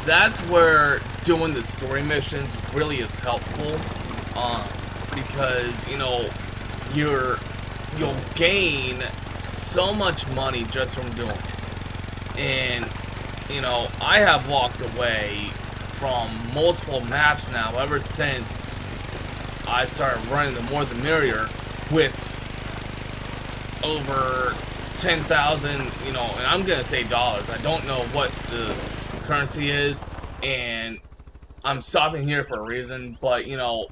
that's where doing the story missions really is helpful, because, you know, you'll gain so much money just from doing it. And, you know, I have walked away from multiple maps now ever since I started running the More the Merrier with over 10,000, you know, and I'm gonna say dollars. I don't know what the currency is, and I'm stopping here for a reason, but, you know,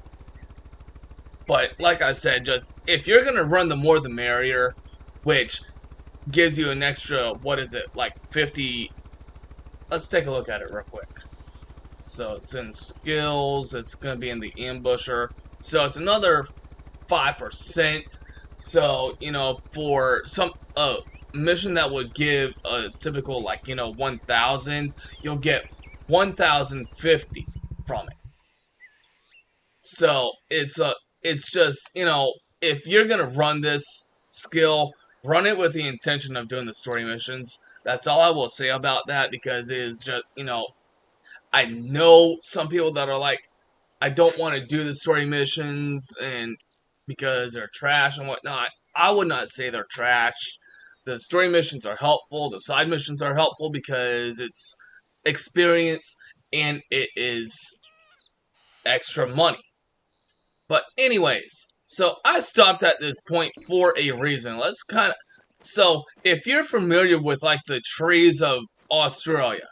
but like I said, just if you're gonna run the More the Merrier, which gives you an extra, what is it, like 50, let's take a look at it real quick. So it's in skills, it's gonna be in the ambusher, so it's another 5%. So, you know, for some mission that would give a typical, like, you know, 1,000, you'll get 1,050 from it. So it's just, you know, if you're gonna run this skill, run it with the intention of doing the story missions. That's all I will say about that, because it is just, you know, I know some people that are like, I don't want to do the story missions and because they're trash and whatnot. I would not say they're trash. The story missions are helpful. The side missions are helpful because it's experience and it is extra money. But anyways, so I stopped at this point for a reason. Let's kind of... So, if you're familiar with, like, the trees of Australia,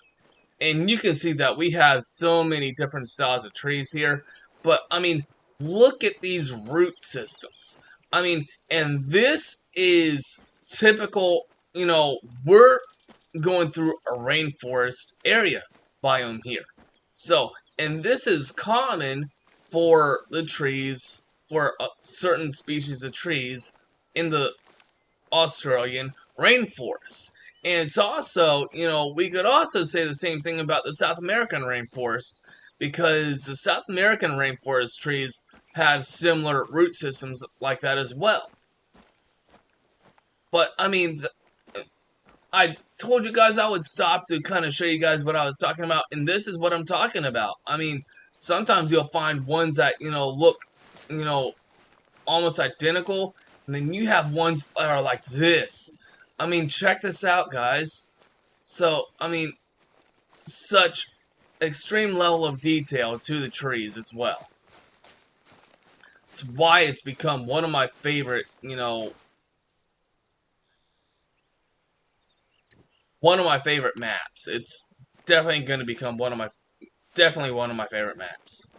and you can see that we have so many different styles of trees here, but, I mean, look at these root systems. I mean, and this is typical, you know, we're going through a rainforest area biome here. So, and this is common for the trees, for certain species of trees in the Australian rainforest. And it's also, you know, we could also say the same thing about the South American rainforest, because the South American rainforest trees have similar root systems like that as well. But, I mean, I told you guys I would stop to kind of show you guys what I was talking about, and this is what I'm talking about. I mean, sometimes you'll find ones that, you know, look, you know, almost identical, and then you have ones that are like this. I mean, check this out, guys. So, I mean, such extreme level of detail to the trees as well. It's why it's become one of my favorite, you know, one of my favorite maps. It's definitely going to become one of my favorite maps.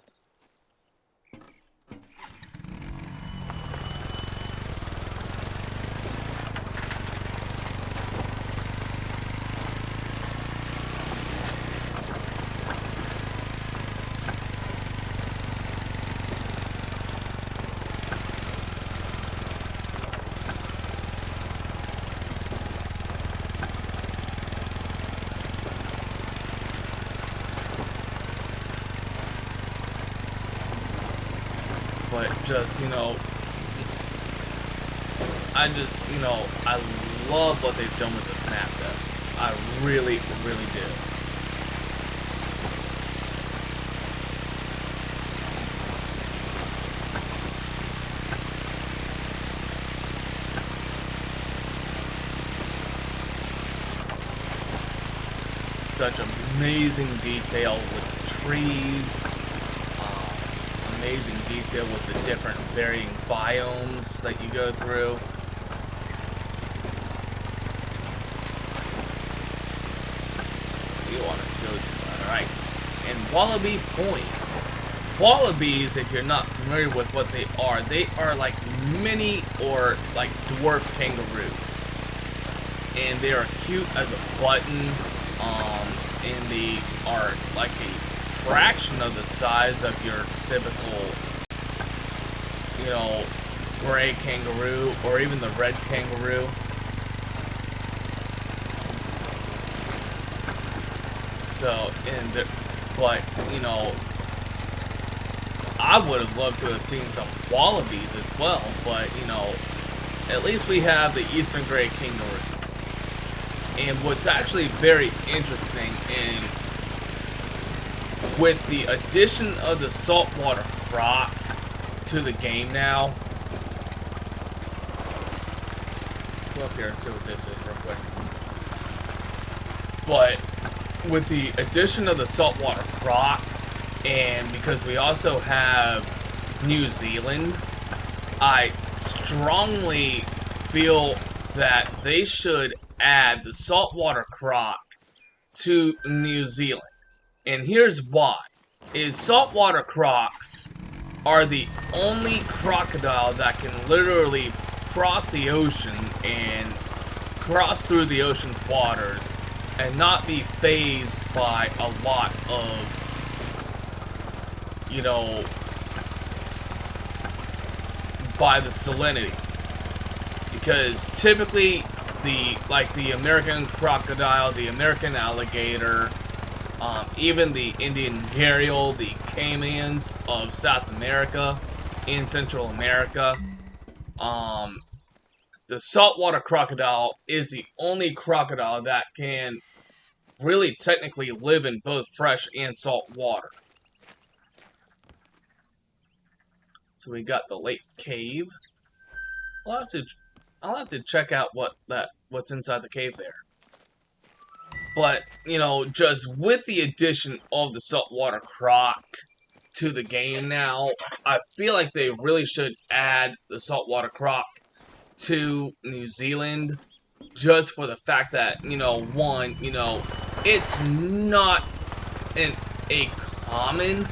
but just, you know, I just, you know, I love what they've done with this map, though. I really, really do. Such amazing detail with the trees, amazing detail with the different varying biomes that you go through. You want to go to, alright, and Wallaby Point. Wallabies, if you're not familiar with what they are like mini or like dwarf kangaroos. And they are cute as a button. And they are like a fraction of the size of your typical, you know, gray kangaroo or even the red kangaroo. So, but, you know, I would have loved to have seen some wallabies as well, but, you know, at least we have the eastern gray kangaroo. And what's actually very interesting with the addition of the saltwater croc to the game now. Let's go up here and see what this is real quick. But with the addition of the saltwater croc, and because we also have New Zealand, I strongly feel that they should add the saltwater croc to New Zealand. And here's why. Is saltwater crocs are the only crocodile that can literally cross the ocean and cross through the ocean's waters and not be fazed by a lot of, you know, by the salinity. Because typically the American crocodile, the American alligator, even the Indian gharial, the caimans of South America, in Central America, the saltwater crocodile is the only crocodile that can really technically live in both fresh and salt water. So we got the lake cave. I'll have to check out what's inside the cave there. But, you know, just with the addition of the saltwater croc to the game now, I feel like they really should add the saltwater croc to New Zealand, just for the fact that, you know, one, you know, it's not a common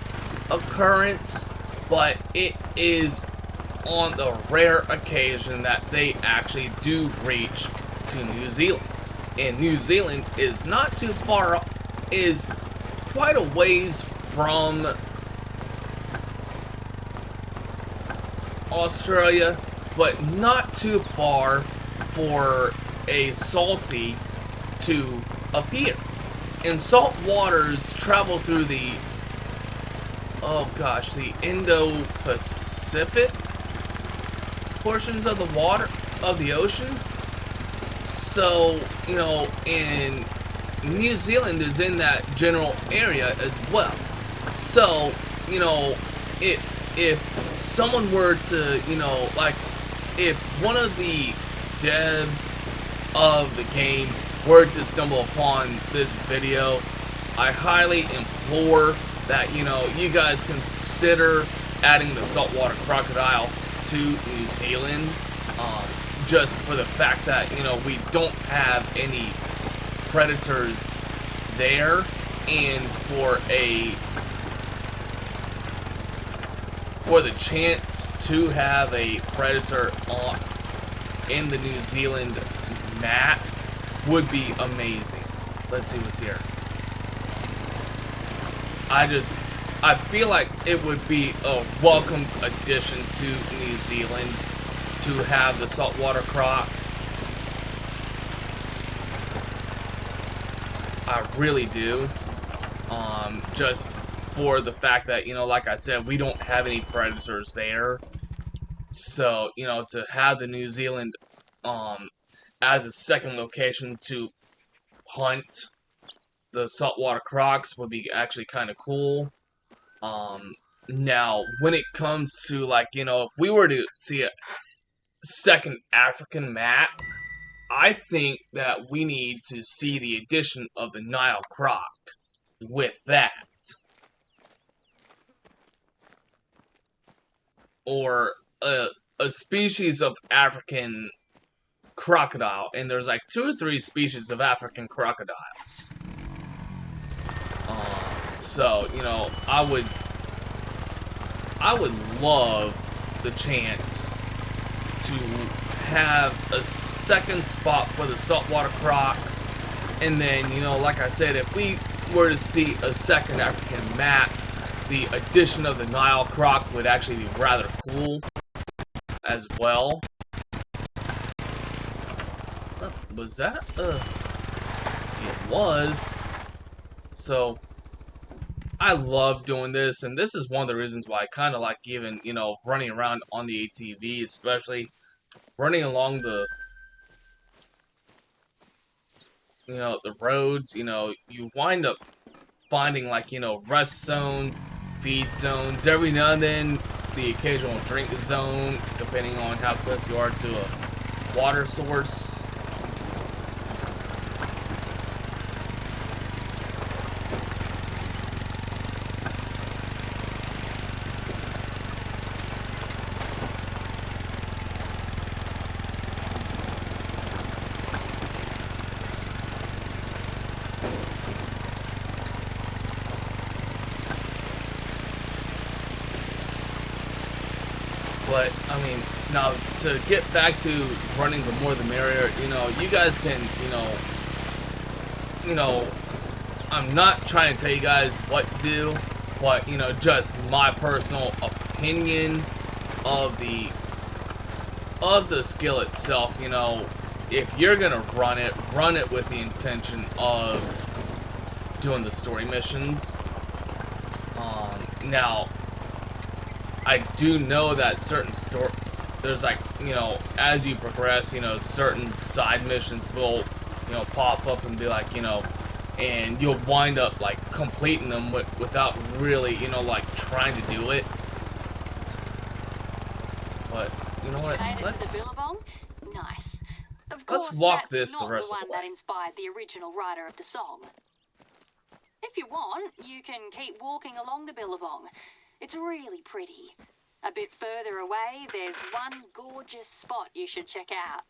occurrence, but it is on the rare occasion that they actually do reach to New Zealand. And New Zealand is not too far up, is quite a ways from Australia, but not too far for a salty to appear. And salt waters travel through the, oh gosh, the Indo-Pacific portions of the water, of the ocean. So, you know, and New Zealand is in that general area as well. So, you know, if someone were to, you know, like, if one of the devs of the game were to stumble upon this video, I highly implore that, you know, you guys consider adding the saltwater crocodile to New Zealand, just for the fact that, you know, we don't have any predators there, and for the chance to have a predator in the New Zealand map would be amazing. Let's see what's here. I feel like it would be a welcomed addition to New Zealand to have the saltwater croc. I really do. Just for the fact that, you know, like I said, we don't have any predators there. So, you know, to have the New Zealand as a second location to hunt the saltwater crocs would be actually kind of cool. Now, when it comes to, like, you know, if we were to see a second African map, I think that we need to see the addition of the Nile croc with that. Or a species of African crocodile, and there's like 2 or 3 species of African crocodiles. So, you know, I would love the chance to have a second spot for the saltwater crocs, and then, you know, like I said, if we were to see a second African map, the addition of the Nile croc would actually be rather cool as well. Was that? It was. So, I love doing this, and this is one of the reasons why I kind of like even, you know, running around on the ATV, especially running along the, you know, the roads. You know, you wind up finding, like, you know, rest zones, feed zones, every now and then the occasional drink zone, depending on how close you are to a water source. But, I mean, now, to get back to running the more the merrier, you know, you guys can, you know, I'm not trying to tell you guys what to do, but, you know, just my personal opinion of the skill itself. You know, if you're gonna run it with the intention of doing the story missions. Now, I do know that certain there's, like, you know, as you progress, you know, certain side missions will, you know, pop up and be like, you know, and you'll wind up, like, completing them without really, you know, like, trying to do it. But, you know what, Made it to the Billabong? Nice. Of let's course, walk that's this the not rest the of one the way. that inspired the original writer of the song. If you want, you can keep walking along the Billabong. It's really pretty. A bit further away, there's one gorgeous spot you should check out.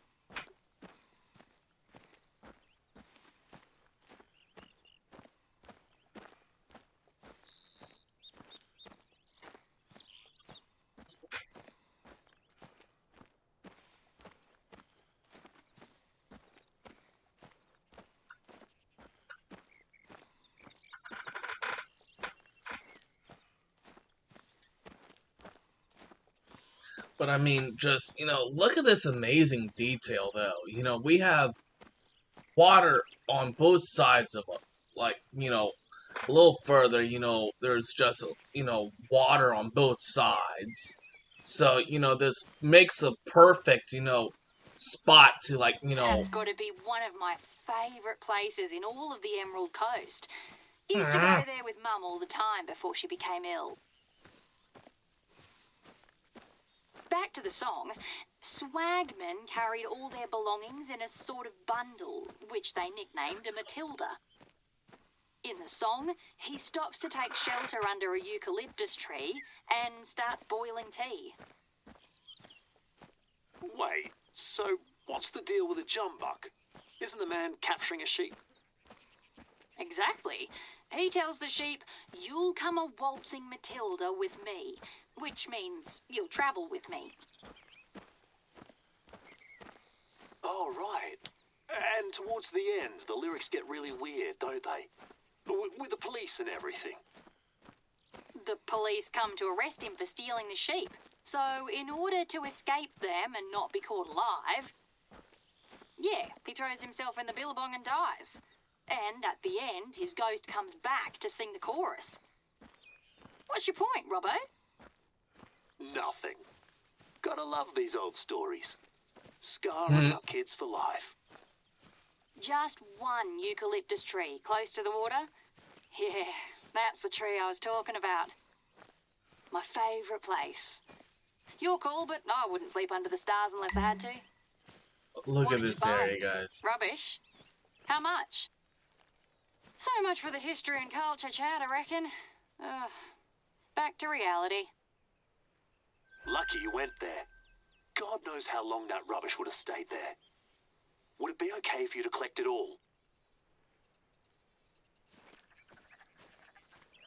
But I mean, just, you know, look at this amazing detail, though. You know, we have water on both sides of it. Like, you know, a little further, you know, there's just, you know, water on both sides. So, you know, this makes a perfect, you know, spot to, like, you know... That's got to be one of my favourite places in all of the Emerald Coast. Used to go there with Mum all the time before she became ill. Back to the song, swagmen carried all their belongings in a sort of bundle, which they nicknamed a Matilda. In the song, he stops to take shelter under a eucalyptus tree and starts boiling tea. Wait, so what's the deal with a jumbuck? Isn't the man capturing a sheep? Exactly. He tells the sheep, "You'll come a waltzing Matilda with me," which means you'll travel with me. Oh, right. And towards the end, the lyrics get really weird, don't they? With the police and everything. The police come to arrest him for stealing the sheep. So, in order to escape them and not be caught alive, yeah, he throws himself in the billabong and dies. And at the end, his ghost comes back to sing the chorus. What's your point, Robbo? Nothing. Gotta love these old stories. Scarring up kids for life. Just one eucalyptus tree close to the water? Yeah, that's the tree I was talking about. My favourite place. You're cool, but I wouldn't sleep under the stars unless I had to. Look What at did this you area, find? guys. Rubbish? How much? So much for the history and culture chat, I reckon. Back to reality. Lucky you went there. God knows how long that rubbish would have stayed there. Would it be okay for you to collect it all?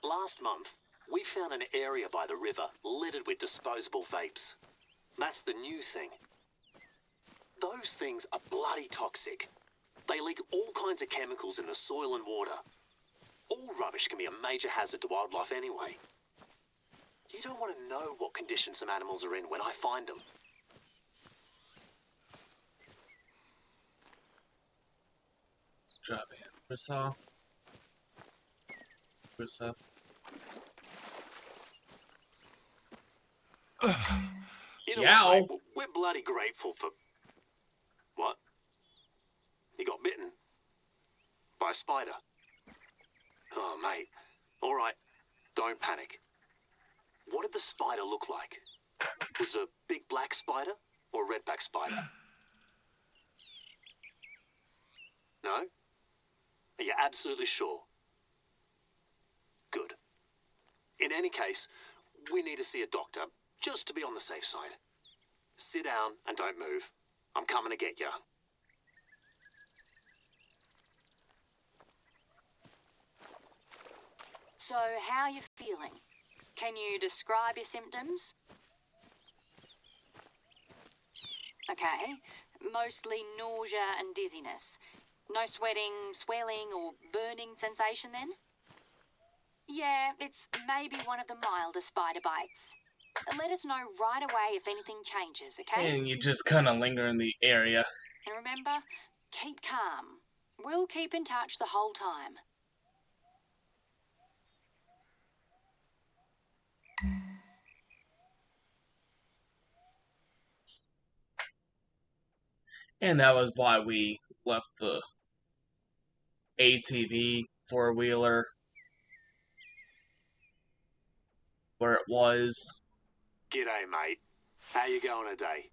Last month, we found an area by the river littered with disposable vapes. That's the new thing. Those things are bloody toxic. They leak all kinds of chemicals in the soil and water. All rubbish can be a major hazard to wildlife anyway. You don't want to know what condition some animals are in when I find them. Drop in. Brissaw. You know Yow. what, mate? We're bloody grateful for... What? You got bitten? By a spider? Oh, mate. All right, don't panic. What did the spider look like? Was it a big black spider or a redback spider? No? Are you absolutely sure? Good. In any case, we need to see a doctor, just to be on the safe side. Sit down and don't move. I'm coming to get you. So, how are you feeling? Can you describe your symptoms? Okay, mostly nausea and dizziness. No sweating, swelling, or burning sensation then? Yeah, it's maybe one of the milder spider bites. Let us know right away if anything changes, okay? And you just kind of linger in the area. And remember, keep calm. We'll keep in touch the whole time. And that was why we left the ATV four-wheeler where it was. G'day, mate. How you going today?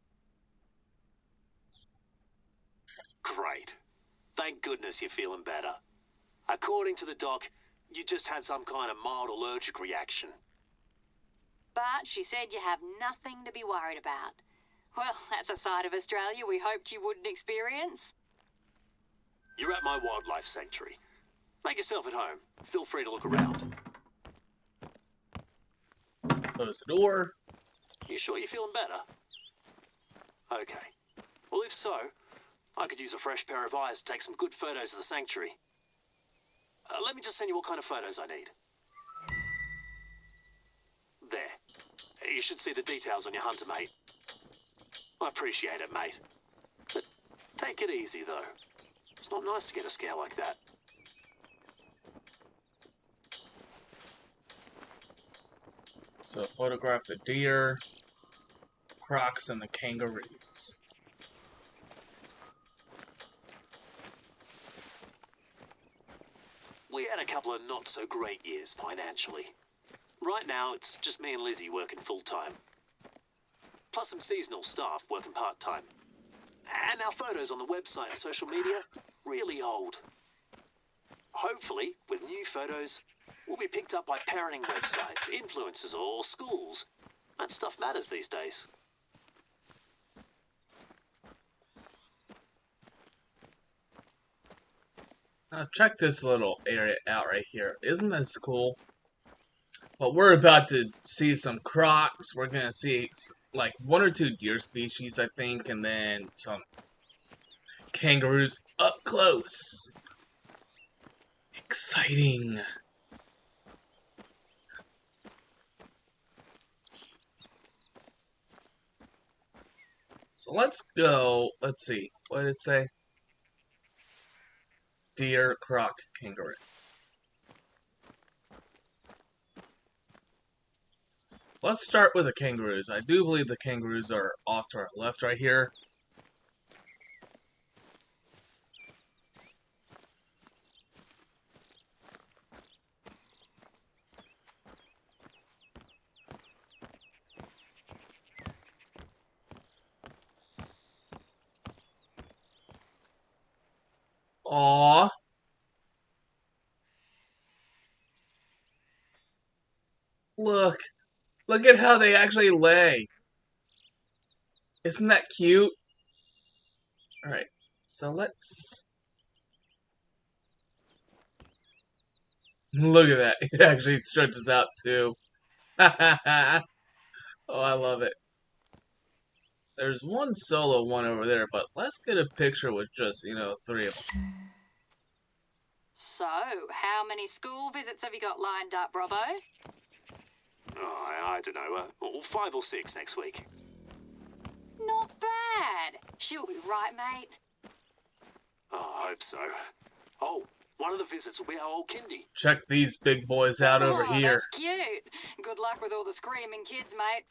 Great. Thank goodness you're feeling better. According to the doc, you just had some kind of mild allergic reaction. But she said you have nothing to be worried about. Well, that's a side of Australia we hoped you wouldn't experience. You're at my wildlife sanctuary. Make yourself at home. Feel free to look around. Close the door. You sure you're feeling better? Okay. Well, if so, I could use a fresh pair of eyes to take some good photos of the sanctuary. Let me just send you what kind of photos I need. There. You should see the details on your hunter, mate. I appreciate it, mate. But take it easy, though. It's not nice to get a scare like that. So photograph the deer, crocs, and the kangaroos. We had a couple of not-so-great years financially. Right now, it's just me and Lizzie working full-time. Plus some seasonal staff working part-time. And our photos on the website and social media, really old. Hopefully, with new photos, we'll be picked up by parenting websites, influencers, or schools. That stuff matters these days. Now check this little area out right here. Isn't this cool? But we're about to see some crocs. We're gonna see like 1 or 2 deer species, I think, and then some kangaroos up close. Exciting. So let's go. Let's see. What did it say? Deer, croc, kangaroo. Let's start with the kangaroos. I do believe the kangaroos are off to our left right here. Aww. Look. Look at how they actually lay. Isn't that cute? Alright, so let's... Look at that. It actually stretches out too. Oh, I love it. There's one solo one over there, but let's get a picture with just, 3 of them. So, how many school visits have you got lined up, Robbo? Oh, I don't know. 5 or 6 next week. Not bad. She'll be right, mate. Oh, I hope so. Oh, one of the visits will be our old kindy. Check these big boys out over Oh, here. that's cute. Good luck with all the screaming kids, mate.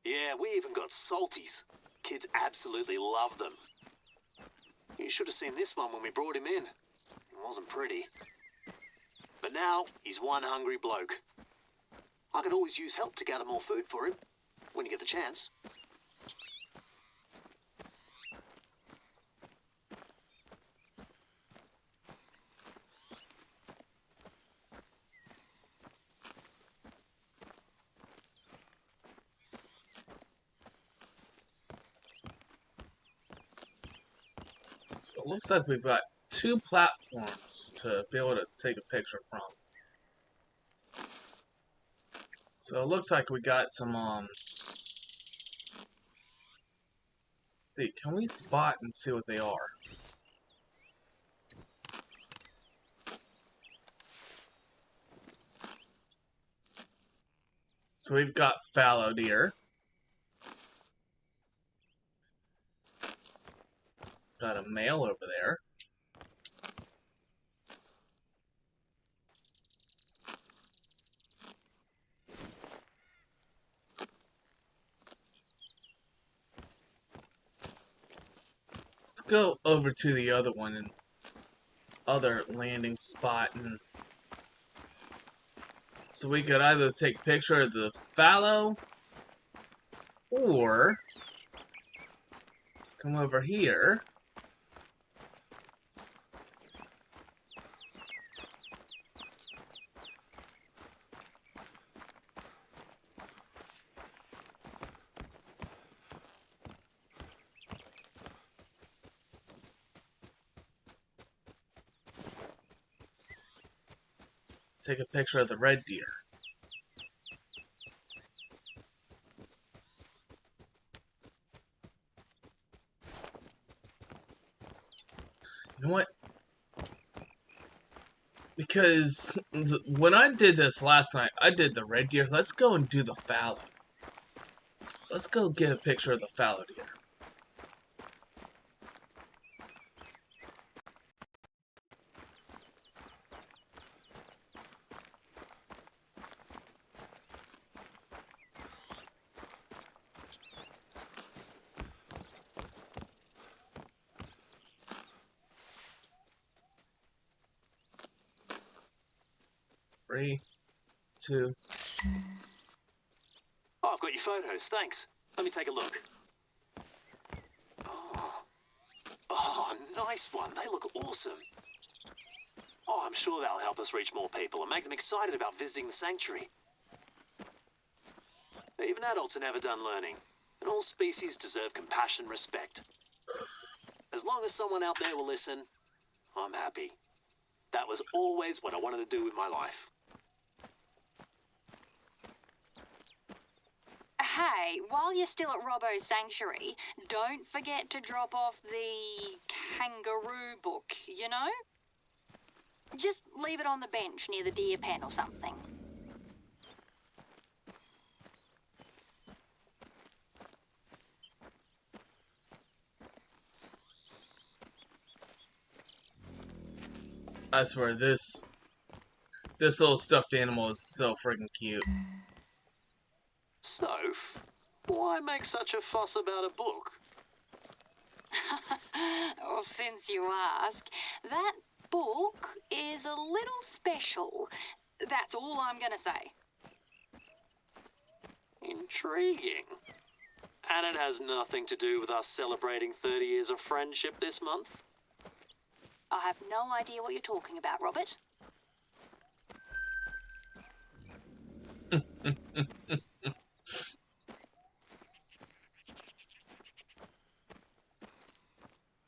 Yeah, we even got salties. Kids absolutely love them. You should have seen this one when we brought him in. It wasn't pretty. But now, he's one hungry bloke. I could always use help to gather more food for him, when you get the chance. So it looks like we've got 2 platforms to be able to take a picture from. So it looks like we got some, let's see, can we spot and see what they are? So we've got fallow deer. Got a male over there. Let's go over to the other one and other landing spot, and so we could either take a picture of the fallow or come over here. Take a picture of the red deer. You know what? Because when I did this last night, I did the red deer. Let's go and do the fallow. Let's go get a picture of the fallow deer. Three, 2. Oh, I've got your photos, thanks. Let me take a look. Oh, nice one. They look awesome. Oh, I'm sure that'll help us reach more people and make them excited about visiting the sanctuary. Even adults are never done learning, and all species deserve compassion and respect. As long as someone out there will listen, I'm happy. That was always what I wanted to do with my life. Hey, while you're still at Robbo's Sanctuary, don't forget to drop off the kangaroo book, you know? Just leave it on the bench near the deer pen or something. I swear, this little stuffed animal is so freaking cute. Soph, why make such a fuss about a book? Well, since you ask, that book is a little special. That's all I'm gonna say. Intriguing. And it has nothing to do with us celebrating 30 years of friendship this month? I have no idea what you're talking about, Robert.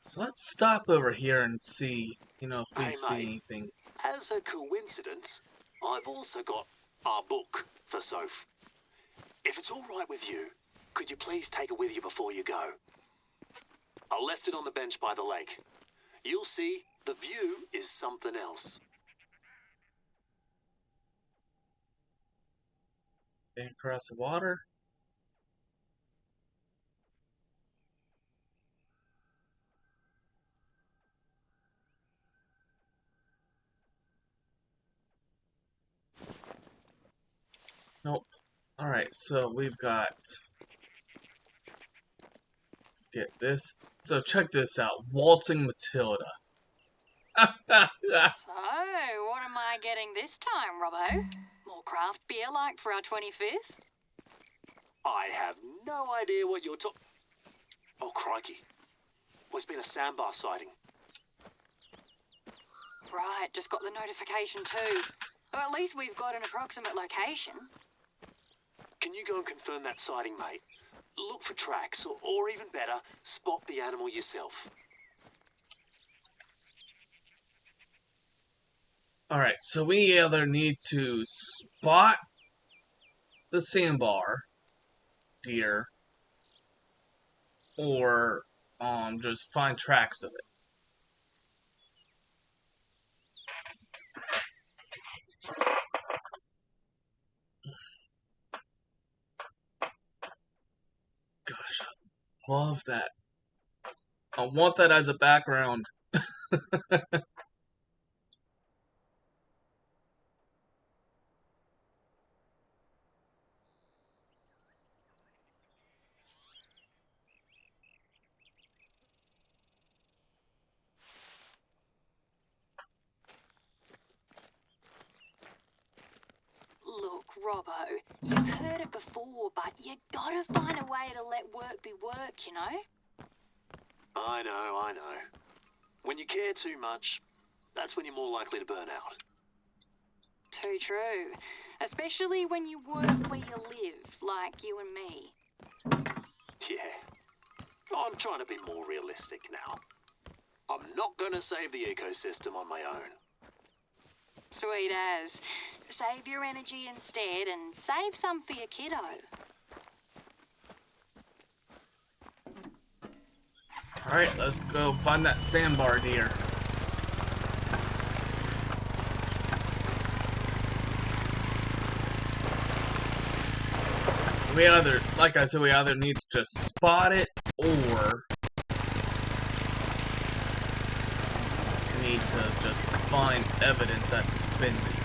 So let's stop over here and see, you know, if we Hey, see mate. anything. As a coincidence, I've also got our book for Soph. If it's all right with you, could you please take it with you before you go? I left it on the bench by the lake. You'll see, the view is something else. Across the water. Nope. Alright, so we've got... Let's get this. So check this out. Waltzing Matilda. So, what am I getting this time, Robbo? More craft beer like for our 25th? I have no idea what you're talking... Oh, crikey. There's been a sandbar sighting. Right, just got the notification too. Well, at least we've got an approximate location. Can you go and confirm that sighting, mate? Look for tracks, or even better, spot the animal yourself. Alright, so we either need to spot the sandbar deer or just find tracks of it. Gosh, I love that. I want that as a background. Look, Robbo, you've heard it before, but you gotta find a way to let work be work, you know? I know. When you care too much, that's when you're more likely to burn out. Too true. Especially when you work where you live, like you and me. Yeah. I'm trying to be more realistic now. I'm not going to save the ecosystem on my own. Sweet as. Save your energy instead and save some for your kiddo. Alright, let's go find that sandbar deer. We either, like I said, we either need to just spot it or we need to just find evidence that it's been there.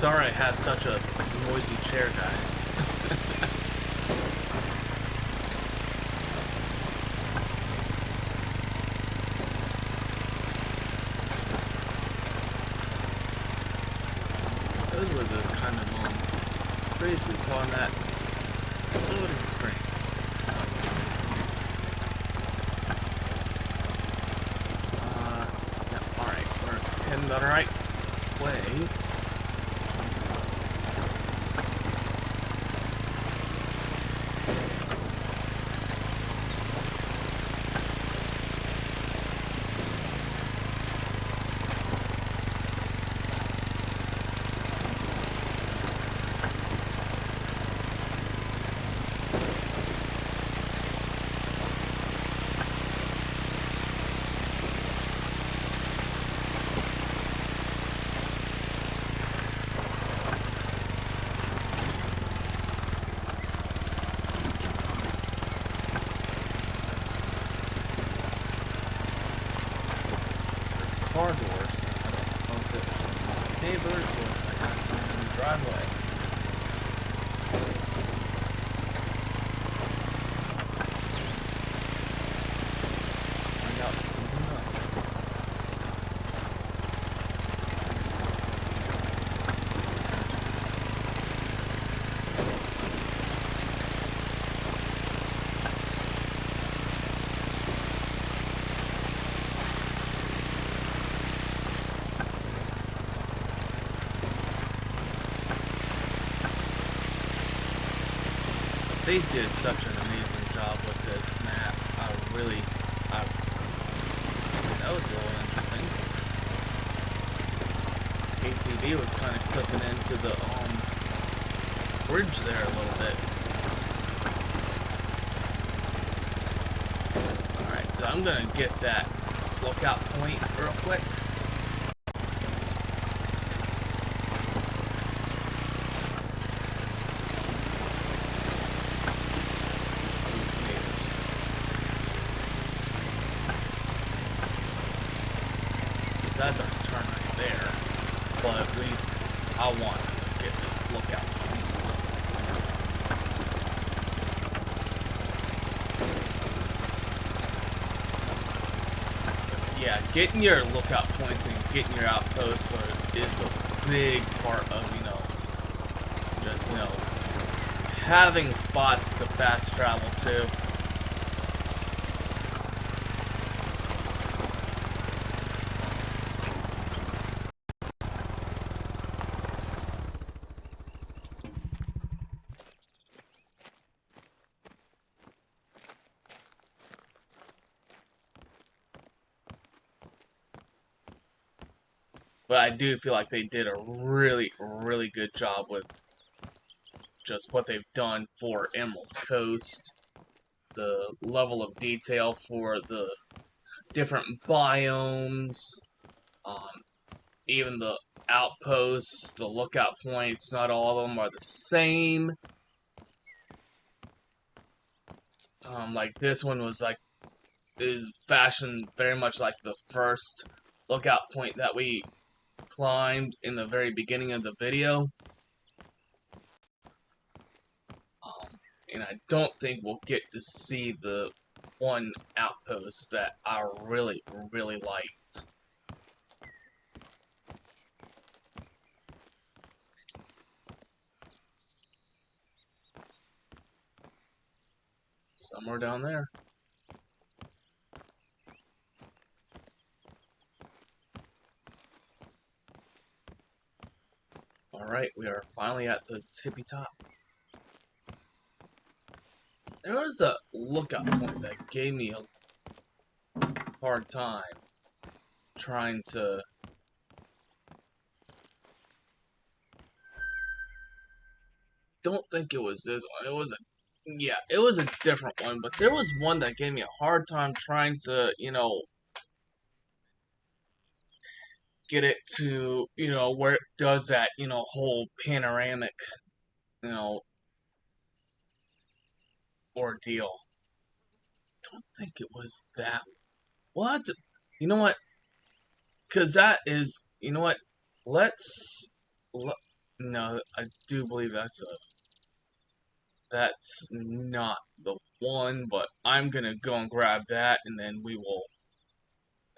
Sorry I have such a noisy chair, guys. Those were the kind of trees we saw in that loading screen. Yeah, alright, we're heading the right way. car doors. I don't know if it was my neighbors or if I got someone in the driveway. Find out soon enough. They did such an amazing job with this map. That was a little interesting. ATV was kind of clipping into the bridge there a little bit. Alright, so I'm gonna get that lookout point real quick. That's our turn right there, but I want to get this lookout point. Yeah, getting your lookout points and getting your outposts is a big part of, just, having spots to fast travel to. But I do feel like they did a really, really good job with just what they've done for Emerald Coast. The level of detail for the different biomes, even the outposts, the lookout points, not all of them are the same. Like this one is fashioned very much like the first lookout point that we climbed in the very beginning of the video. And I don't think we'll get to see the one outpost that I really, really liked. Somewhere down there. Alright, we are finally at the tippy top. There was a lookout point that gave me a hard time trying to don't think it was this one. It was a different one, but there was one that gave me a hard time trying to, get it to, where it does that, whole panoramic, ordeal. Don't think it was that. What? You know what? Because that is, no, I do believe that's not the one, but I'm gonna go and grab that, and then we will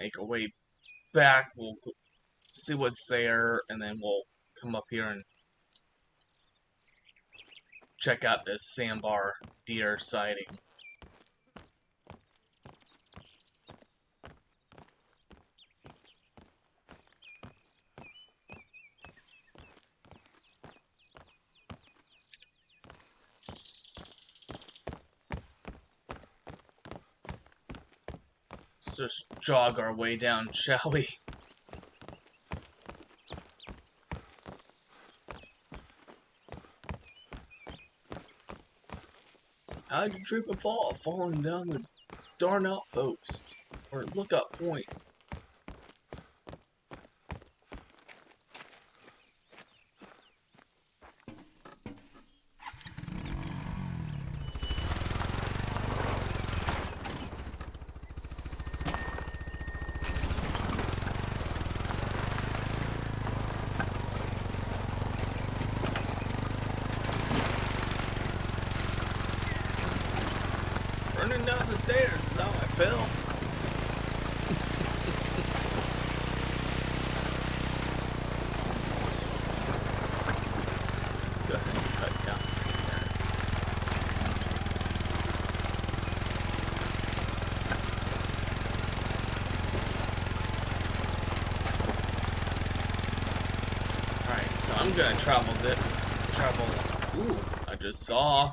make our way back. We'll see what's there, and then we'll come up here and check out this sandbar deer sighting. Let's just jog our way down, shall we? How'd you trip and fall? Falling down the darn outpost. Or lookout point. Running down the stairs is how I feel. Go ahead and cut down here. Alright, so I'm gonna travel. Ooh, I just saw.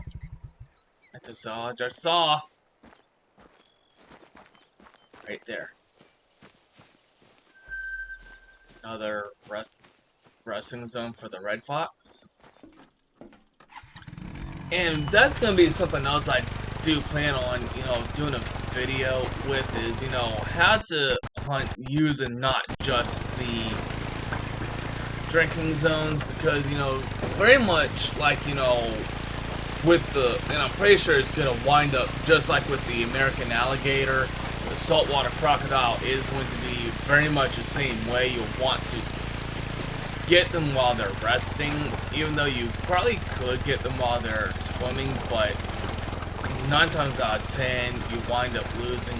Right there. Another resting zone for the Red Fox. And that's gonna be something else I do plan on, doing a video with is, how to hunt using not just the drinking zones, because, very much like, with the, and I'm pretty sure it's gonna wind up just like with the American alligator, the saltwater crocodile is going to be very much the same way. You'll want to get them while they're resting, even though you probably could get them while they're swimming, but 9 times out of 10 you wind up losing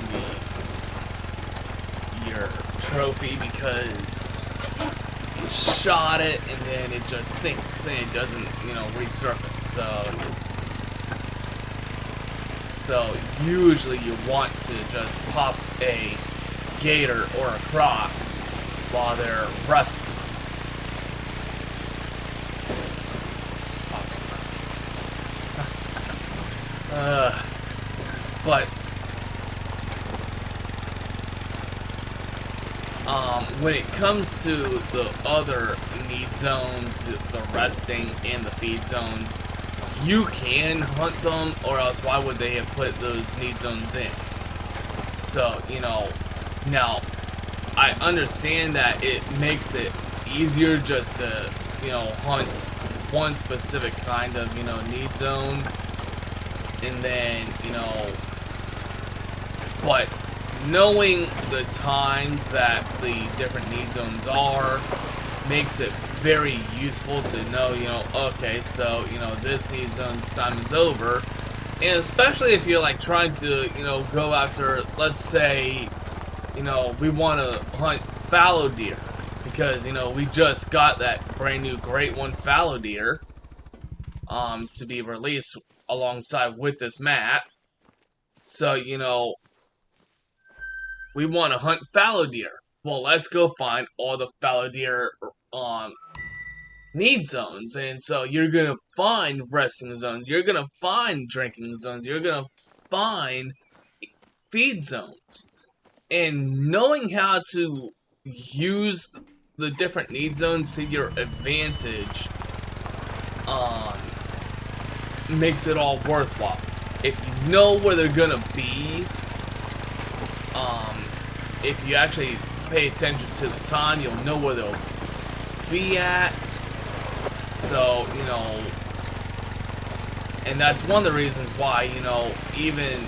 your trophy because you shot it and then it just sinks and it doesn't, resurface. So usually you want to just pop a gator or a croc while they're resting. But when it comes to the other need zones, the resting and the feed zones, you can hunt them, or else why would they have put those need zones in? So, now, I understand that it makes it easier just to, hunt one specific kind of, need zone, and then, but knowing the times that the different need zones are makes it very useful to know, okay, so, this need zone's time is over. And especially if you're, like, trying to, go after, let's say, we want to hunt fallow deer. Because, we just got that brand new Great One fallow deer, to be released alongside with this map. So, we want to hunt fallow deer. Well, let's go find all the fallow deer need zones. And so you're gonna find resting zones, you're gonna find drinking zones, you're gonna find feed zones. And knowing how to use the different need zones to your advantage makes it all worthwhile. If you know where they're gonna be, if you actually pay attention to the time, you'll know where they'll be at. So, and that's one of the reasons why, even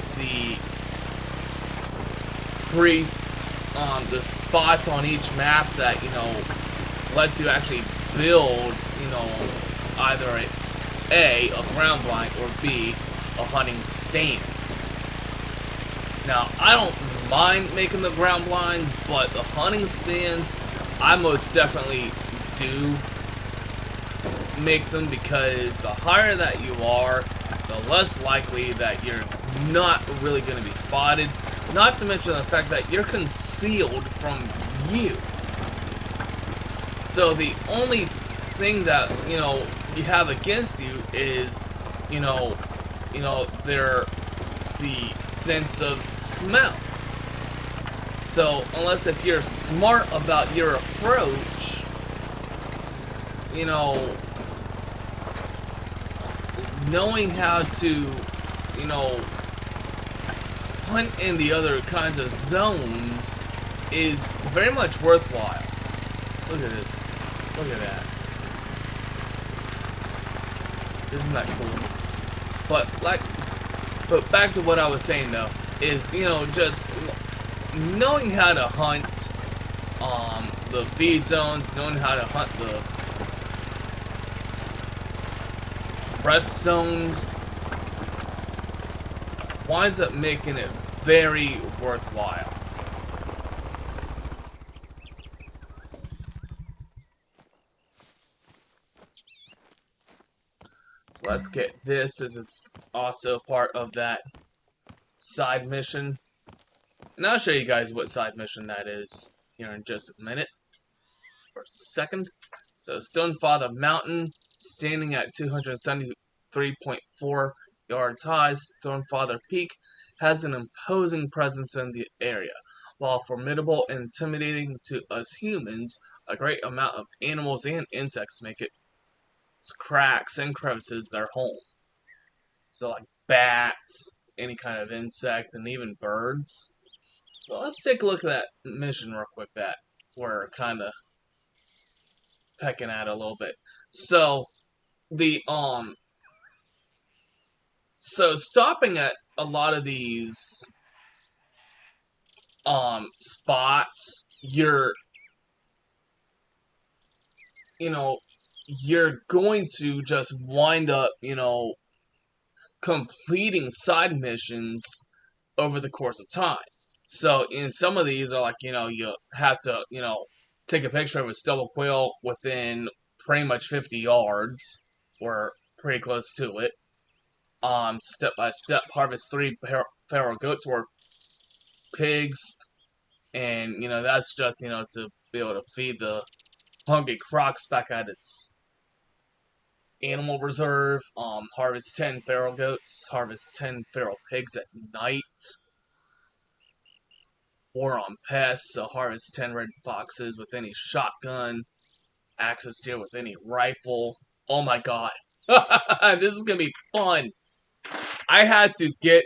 the spots on each map that, lets you actually build, either A, a ground blind, or B, a hunting stand. Now, I don't mind making the ground blinds, but the hunting stands, I most definitely do make them, because the higher that you are, the less likely that you're not really going to be spotted. Not to mention the fact that you're concealed from view. So the only thing that, you have against you is, the sense of smell. So, unless if you're smart about your approach, knowing how to, hunt in the other kinds of zones is very much worthwhile. Look at this. Look at that. Isn't that cool? But back to what I was saying though, is, just knowing how to hunt the feed zones, knowing how to hunt the rest zones, winds up making it very worthwhile. So let's get this. This is also part of that side mission. And I'll show you guys what side mission that is here in just a minute. For a second. So Stonefather Mountain, standing at 273.4 yards high, Stonefather Peak has an imposing presence in the area. While formidable and intimidating to us humans, a great amount of animals and insects make its cracks and crevices their home. So like bats, any kind of insect, and even birds. So let's take a look at that mission real quick that we're kind of pecking at a little bit. So so stopping at a lot of these spots, you're going to just wind up, completing side missions over the course of time. So in some of these are like, you have to, take a picture of a stubble quail within pretty much 50 yards, or pretty close to it. Step by step, harvest 3 feral goats or pigs, and that's just to be able to feed the hungry crocs back at its animal reserve. Harvest 10 feral goats, harvest 10 feral pigs at night. War on pests, so harvest 10 red foxes with any shotgun, access deer with any rifle. Oh my god. This is gonna be fun. I had to get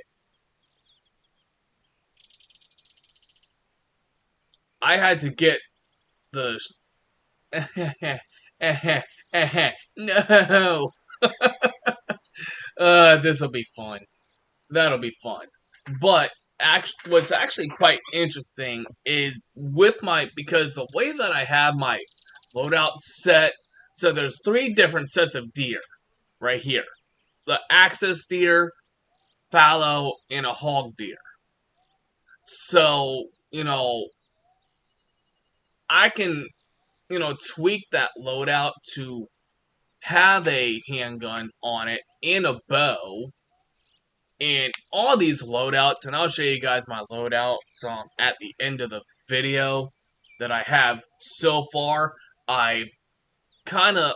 the no. This'll be fun. That'll be fun. But what's actually quite interesting is because the way that I have my loadout set, so there's 3 different sets of deer right here. The axis deer, fallow, and a hog deer. So, I can, tweak that loadout to have a handgun on it and a bow. And all these loadouts, and I'll show you guys my loadouts at the end of the video that I have so far. I kind of,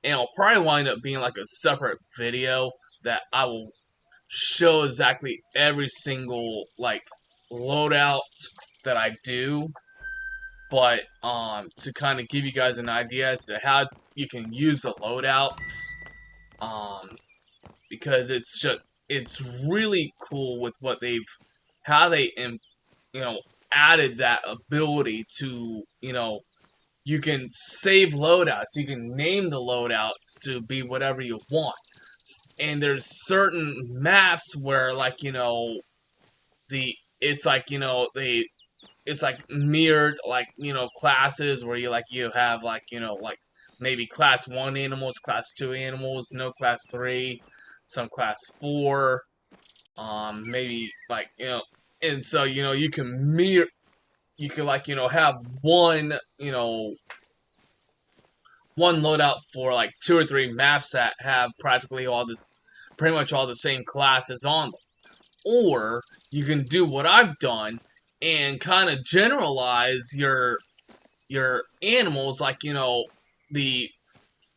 and it'll probably wind up being like a separate video that I will show exactly every single, like, loadout that I do. But, to kind of give you guys an idea as to how you can use the loadouts, because it's really cool with what how they added that ability to, you can save loadouts, you can name the loadouts to be whatever you want. And there's certain maps where, like, it's like mirrored, like, classes where you have, like, like maybe class 1 animals, class 2 animals, no class 3, some class 4, maybe, like, and so, you can like, have one loadout for, like, 2 or 3 maps that have pretty much all the same classes on them. Or, you can do what I've done and kind of generalize your animals, like, the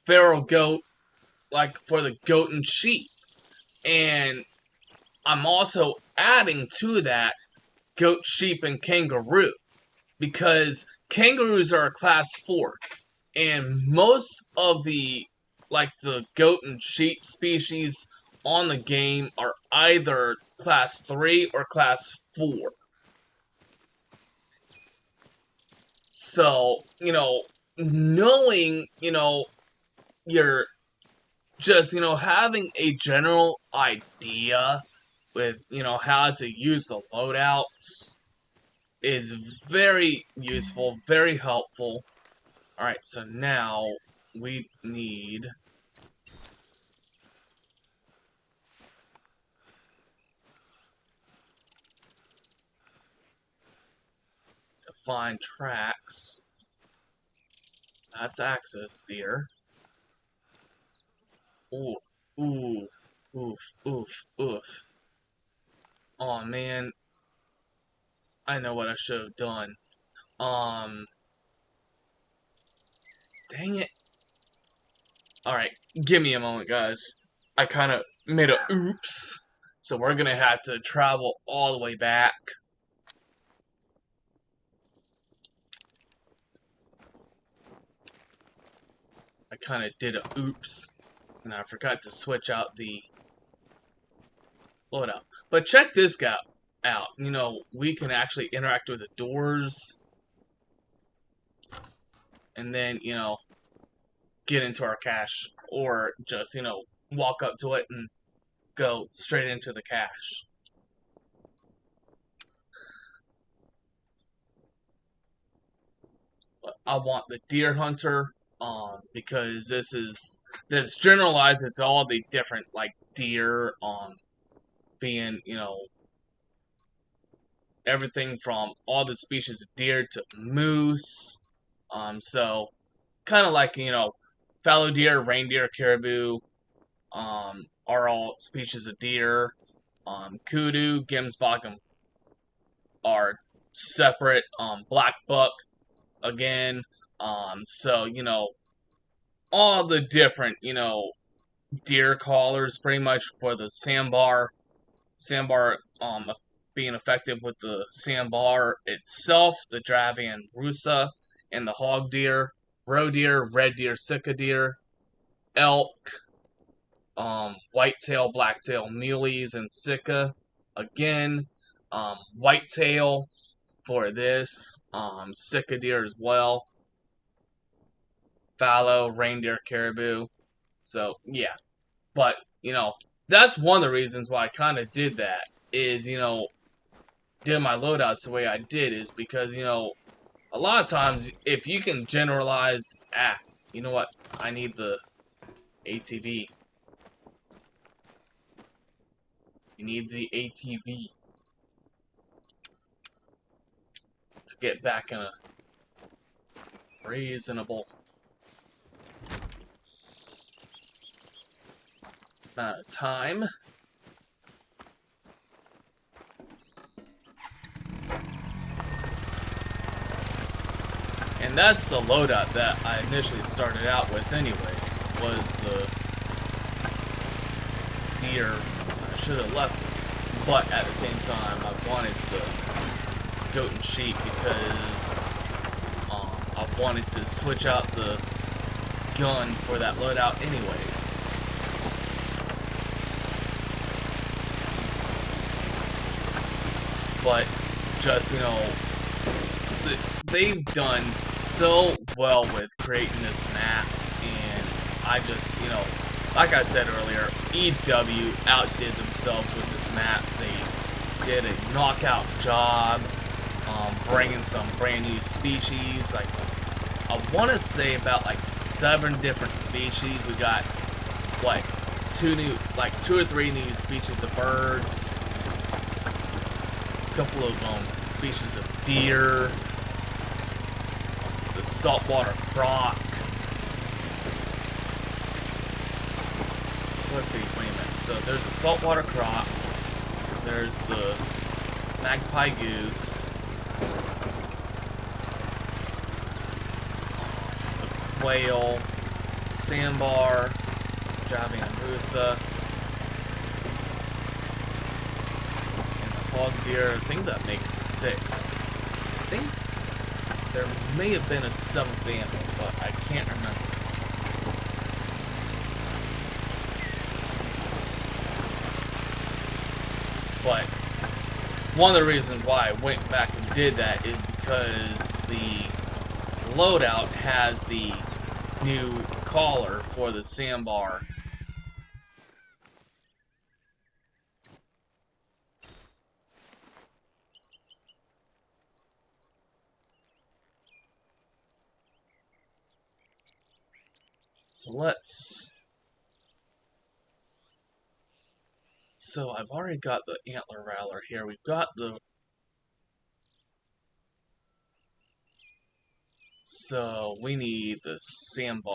feral goat, like, for the goat and sheep. And I'm also adding to that goat, sheep, and kangaroo, because kangaroos are a class 4, and most of the goat and sheep species on the game are either class 3 or class 4. So, knowing, you're just, having a general idea with, how to use the loadouts is very useful, very helpful. Alright, so now we need find tracks. That's access deer. Ooh, ooh, oof, oof, oof. Oh man, I know what I should have done. Dang it. Alright, give me a moment, guys. I kind of made a oops. So we're gonna have to travel all the way back. I kind of did a oops. And I forgot to switch out the loadout. But check this guy out. You know, we can actually interact with the doors. And then, you know, get into our cache. Or just, you know, walk up to it and go straight into the cache. But I want the deer hunter, because this generalized. It's all the different like deer, being, you know, everything from all the species of deer to moose. So kind of like, you know, fallow deer, reindeer, caribou, are all species of deer. Kudu, Gemsbok are separate. Black buck again. So you know, all the different, you know, deer callers pretty much for the sandbar. Sandbar, being effective with the sandbar itself, the Dravian rusa, and the hog deer, roe deer, red deer, sika deer, elk, whitetail, blacktail, muleys, and sika. Again, whitetail for this, sika deer as well, fallow, reindeer, caribou. So yeah, but you know, that's one of the reasons why I kind of did that. Is, you know, did my loadouts the way I did is because, you know, a lot of times if you can generalize, you know what? I need the ATV. You need the ATV to get back in a reasonable amount of time. And that's the loadout that I initially started out with anyways, was the deer. I should have left it, but at the same time I wanted the goat and sheep because I wanted to switch out the gun for that loadout anyways. But just, you know, they've done so well with creating this map, and I just, you know, like I said earlier, EW outdid themselves with this map. They did a knockout job, bringing some brand new species. Like, I want to say about like 7 different species. We got like 2 or 3 new species of birds, a couple of species of deer, the saltwater croc. Let's see, wait a minute. So there's a saltwater croc, there's the magpie goose, the quail, sandbar, Dravian rusa, and the hog deer. I think that makes 6. I think there may have been a 7th animal, but I can't remember. But one of the reasons why I went back and did that is because the loadout has the new collar for the sandbar. So I've already got the antler rattler here. We've got the So we need the sandbar.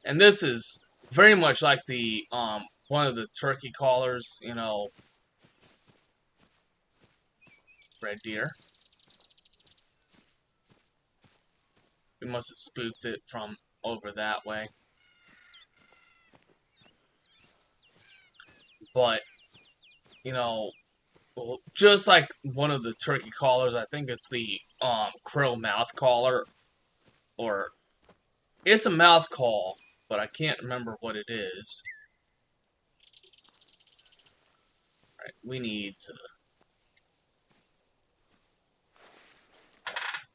And this is very much like the one of the turkey callers, you know, red deer. We must have spooked it from over that way. But, you know, just like one of the turkey callers, I think it's the crow mouth caller, or it's a mouth call, but I can't remember what it is. Alright, we need to...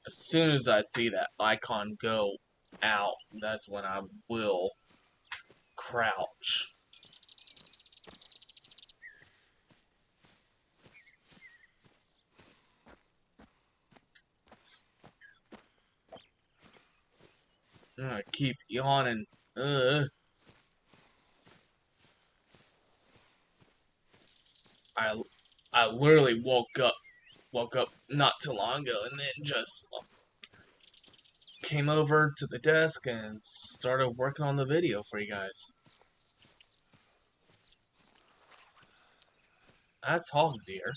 As soon as I see that icon go out, that's when I will crouch. I'm gonna keep yawning. I literally woke up not too long ago, and then just came over to the desk and started working on the video for you guys. That's hog deer.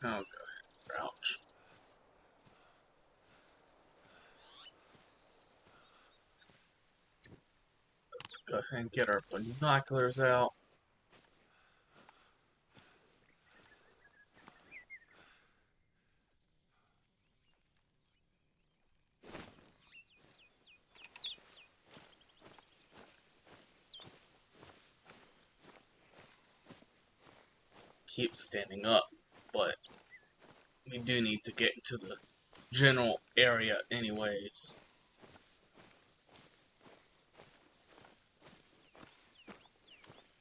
Oh, good. Ouch. Let's go ahead and get our binoculars out. Keep standing up, but we do need to get into the general area anyways.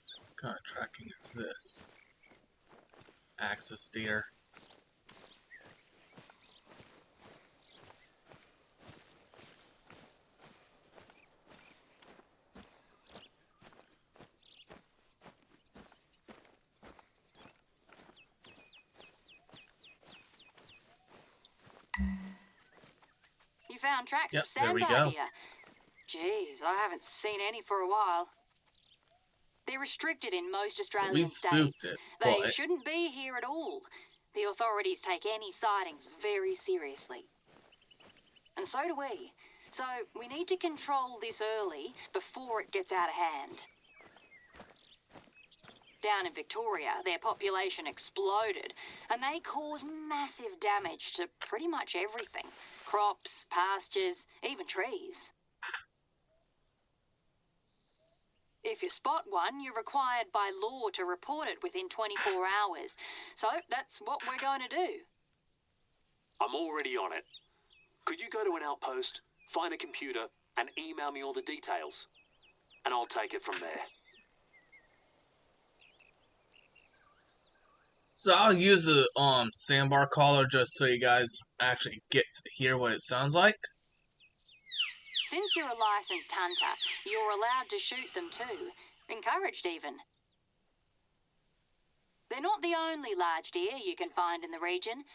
So what kind of tracking is this? Axis deer. You found tracks Yep, of there we sandbar go. deer. Jeez, I haven't seen any for a while. They're restricted in most Australian spooked states. it, They but- shouldn't be here at all. The authorities take any sightings very seriously. And so do we. So we need to control this early before it gets out of hand. Down in Victoria, their population exploded, and they cause massive damage to pretty much everything. Crops, pastures, even trees. If you spot one, you're required by law to report it within 24 hours. So that's what we're going to do. I'm already on it. Could you go to an outpost, find a computer, and email me all the details? And I'll take it from there. So I'll use a sandbar caller just so you guys actually get to hear what it sounds like. Since you're a licensed hunter, you're allowed to shoot them too. Encouraged even. They're not the only large deer you can find in the region.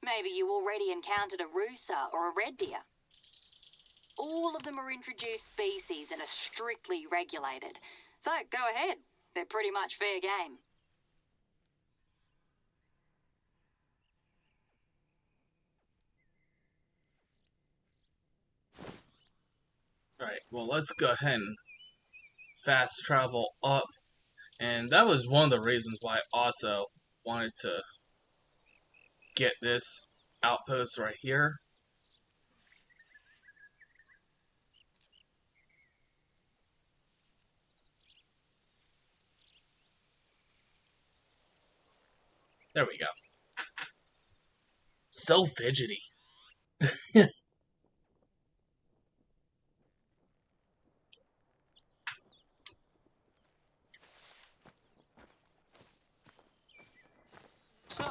Maybe you already encountered a roosa or a red deer. All of them are introduced species and are strictly regulated. So go ahead. They're pretty much fair game. Alright, well let's go ahead and fast travel up. And that was one of the reasons why I also wanted to get this outpost right here. There we go. So fidgety. So,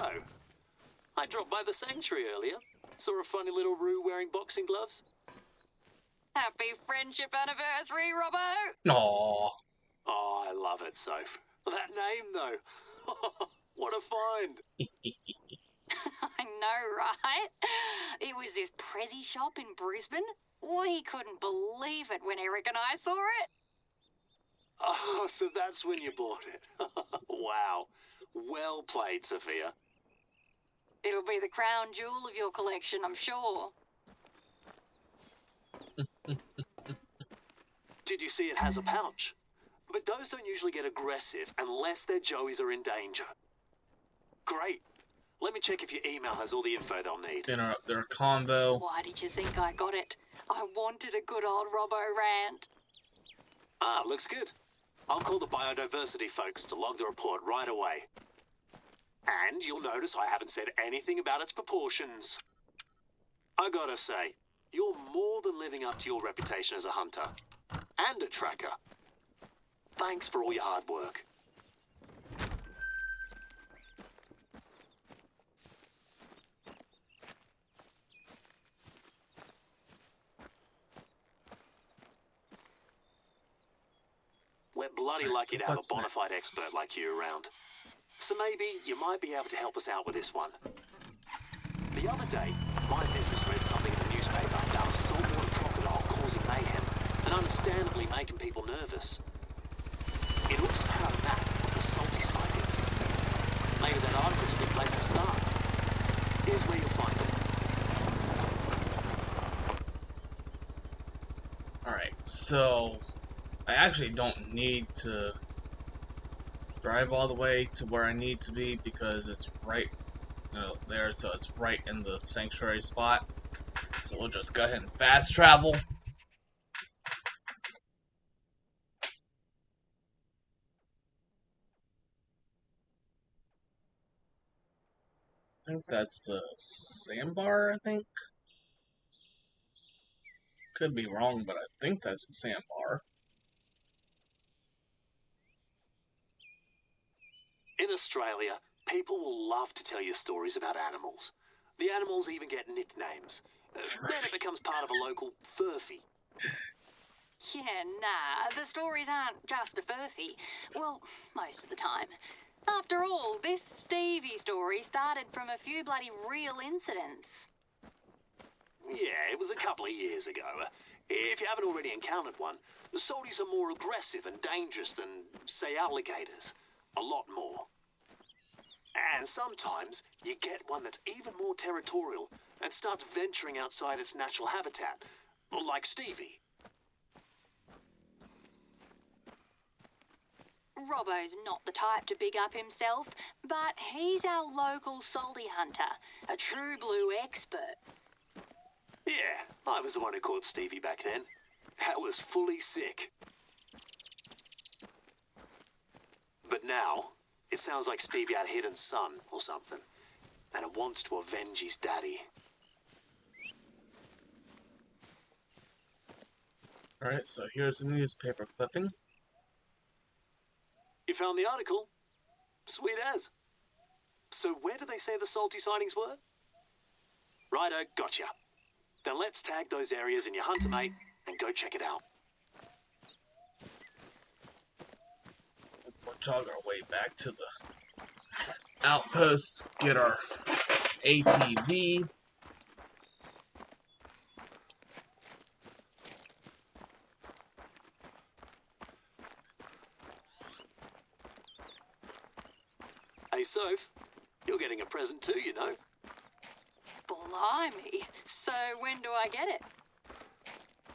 I dropped by the sanctuary earlier. Saw a funny little Roo wearing boxing gloves. Happy friendship anniversary, Robbo! Aww. Oh, I love it, Soph. That name, though. What a find. I know, right? It was this Prezi shop in Brisbane. We couldn't believe it when Eric and I saw it. Oh, so that's when you bought it. Wow. Well played, Sophia. It'll be the crown jewel of your collection, I'm sure. Did you see it has a pouch? But those don't usually get aggressive unless their joeys are in danger. Great. Let me check if your email has all the info they'll need. Interrupt their convo. Why did you think I got it? I wanted a good old Robbo rant. Ah, looks good. I'll call the biodiversity folks to log the report right away. And you'll notice I haven't said anything about its proportions. I gotta say, you're more than living up to your reputation as a hunter. And a tracker. Thanks for all your hard work. We're bloody lucky to have a bona fide expert like you around. So maybe you might be able to help us out with this one. The other day, my missus read something in the newspaper about a saltwater crocodile causing mayhem and understandably making people nervous. It also had a map of the salty sightings. Maybe that article's a good place to start. Here's where you'll find it. Alright, so I actually don't need to drive all the way to where I need to be because it's right there, so it's right in the sanctuary spot. So we'll just go ahead and fast travel. I think that's the sandbar, I think. Could be wrong, but I think that's the sandbar. In Australia, people will love to tell you stories about animals. The animals even get nicknames. Then it becomes part of a local furphy. Yeah, nah, the stories aren't just a furphy. Well, most of the time. After all, this Stevie story started from a few bloody real incidents. Yeah, it was a couple of years ago. If you haven't already encountered one, the salties are more aggressive and dangerous than, say, alligators. A lot more. And sometimes you get one that's even more territorial and starts venturing outside its natural habitat, like Stevie. Robbo's not the type to big up himself, but he's our local salty hunter, a true blue expert. Yeah, I was the one who caught Stevie back then. That was fully sick. But now, it sounds like Stevie had a hidden son or something, and it wants to avenge his daddy. Alright, so here's the newspaper clipping. You found the article? Sweet as. So where did they say the salty sightings were? Righto, gotcha. Then let's tag those areas in your hunter mate and go check it out. We'll jog our way back to the outpost, get our ATV. Hey, Soph, you're getting a present too, you know. Blimey. So when do I get it?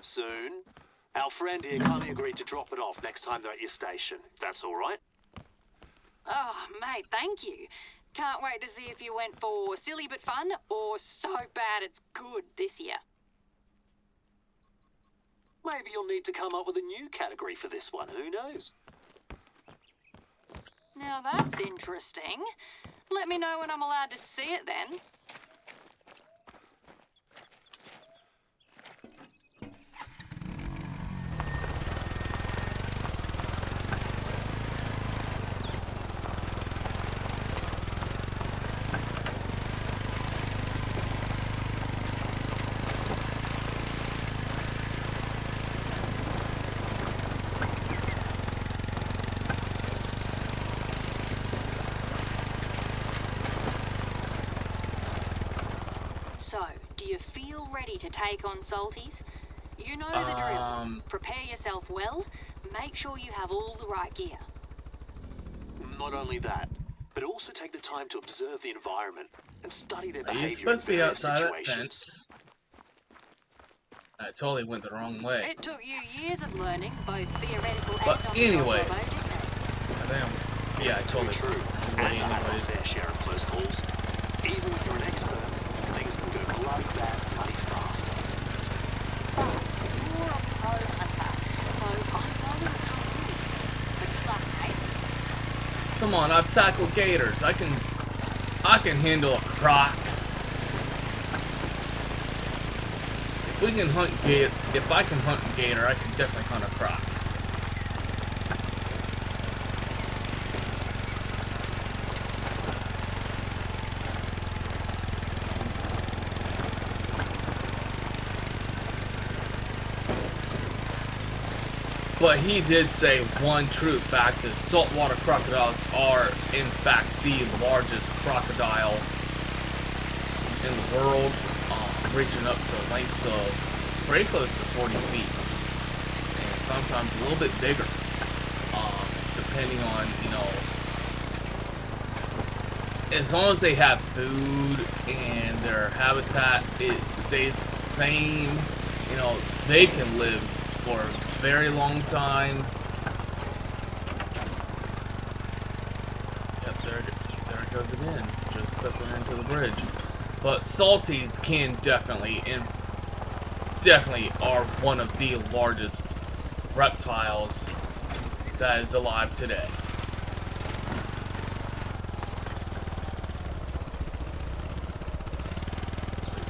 Soon. Our friend here kindly agreed to drop it off next time they're at your station, if that's all right. Oh, mate, thank you. Can't wait to see if you went for silly but fun or so bad it's good this year. Maybe you'll need to come up with a new category for this one, who knows? Now that's interesting. Let me know when I'm allowed to see it then. So, do you feel ready to take on Salties? You know the drill. Prepare yourself well. Make sure you have all the right gear. Not only that, but also take the time to observe the environment and study their Are behavior you supposed to in be various outside that situations. fence? I totally went the wrong way. It took you years of learning, both theoretical But and anyways, on yeah, I totally True. went And I have a anyways. fair share of close calls. Even when you're an expert, things can go bloody bad, bloody fast. You're a pro hunter, so I know it'll come good. So good luck, mate. Come on, I've tackled gators. I can handle a croc. If we can hunt gator, if I can hunt a gator, I can definitely hunt a croc. But he did say one true fact is saltwater crocodiles are, in fact, the largest crocodile in the world, reaching up to lengths of pretty close to 40 feet, and sometimes a little bit bigger, depending on, you know, as long as they have food and their habitat it stays the same, you know, they can live for a very long time. Yep, there it goes again, just clipping into the bridge. But salties can definitely are one of the largest reptiles that is alive today.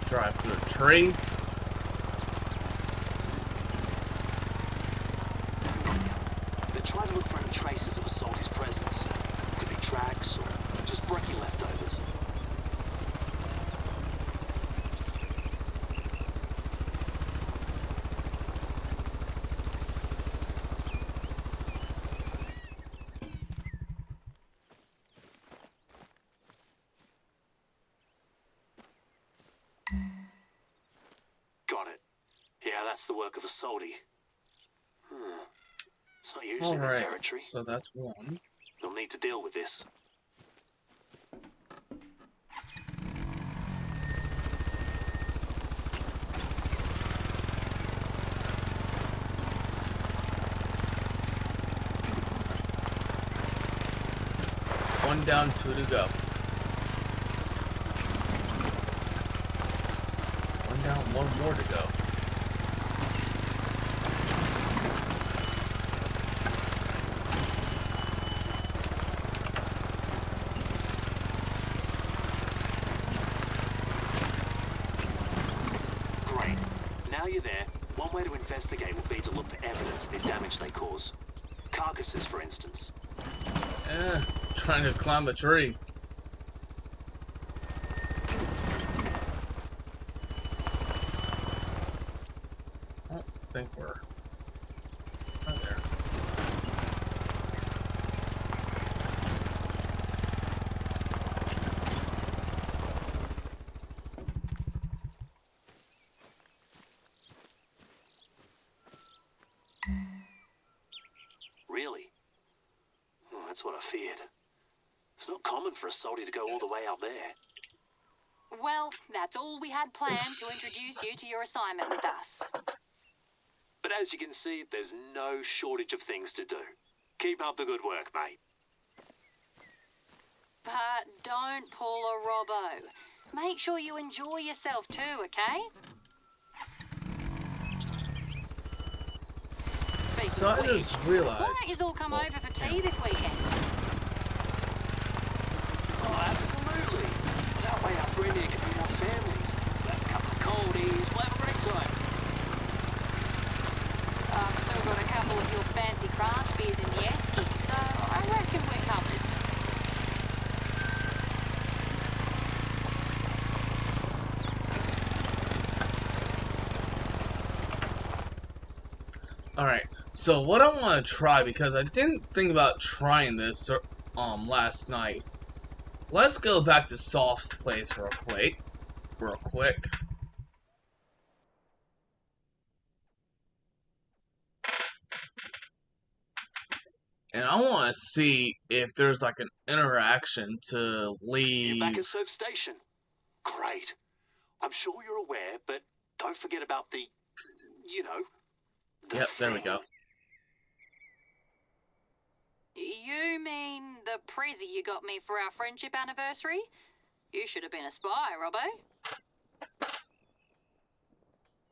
Drive through a tree. Then try to look for any traces of a salty's presence. Could be tracks or just brekkie leftovers. Got it. Yeah, that's the work of a salty. It's not usually their Alright, territory. so that's one. They'll need to deal with this. One down, two to go. One down, one more to go. Great. Now you're there, one way to investigate would be to look for evidence of the damage they cause. Carcasses, for instance. Trying to climb a tree. I don't think we're right there. Really? Oh, that's what I feared. It's not common for a salty to go all the way out there. Well, that's all we had planned to introduce you to your assignment with us. But as you can see, there's no shortage of things to do. Keep up the good work, mate. But don't pull a Robbo. Make sure you enjoy yourself too, okay? Speaking So of I which, just why realized. don't you all come over for tea this weekend? Oh, absolutely. That way our friend here can meet our families. We'll have a couple of coldies. We'll have a great time. I've still got a couple of your fancy craft beers in the esky, so I reckon we're covered. Alright, so what I want to try, because I didn't think about trying this last night. Let's go back to Soft's place real quick. And I want to see if there's like an interaction to You back leave. at Surf Station? Great. I'm sure you're aware, but don't forget about the, you know, the Yep, there we thing. go. You mean the prezzy you got me for our friendship anniversary? You should have been a spy, Robbo.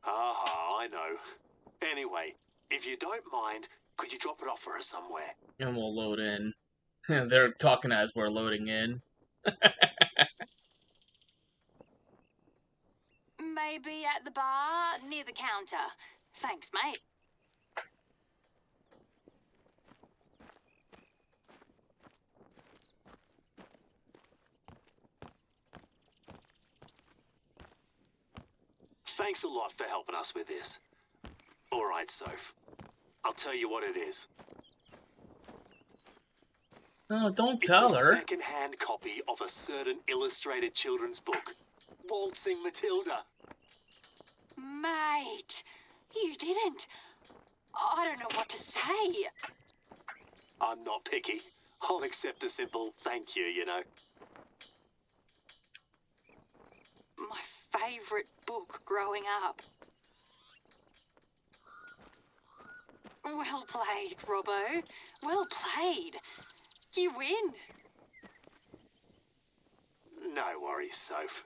Ah, I know. Anyway, if you don't mind, could you drop it off for us somewhere? And we'll load in. They're talking as we're loading in. Maybe at the bar near the counter. Thanks, mate. Thanks a lot for helping us with this. All right, Soph. I'll tell you what it is. No, don't It's tell a her. second-hand copy of a certain illustrated children's book, Waltzing Matilda. Mate, you didn't. I don't know what to say. I'm not picky. I'll accept a simple thank you, you know. My favourite book growing up. Well played, Robbo. Well played. You win. No worries, Soph.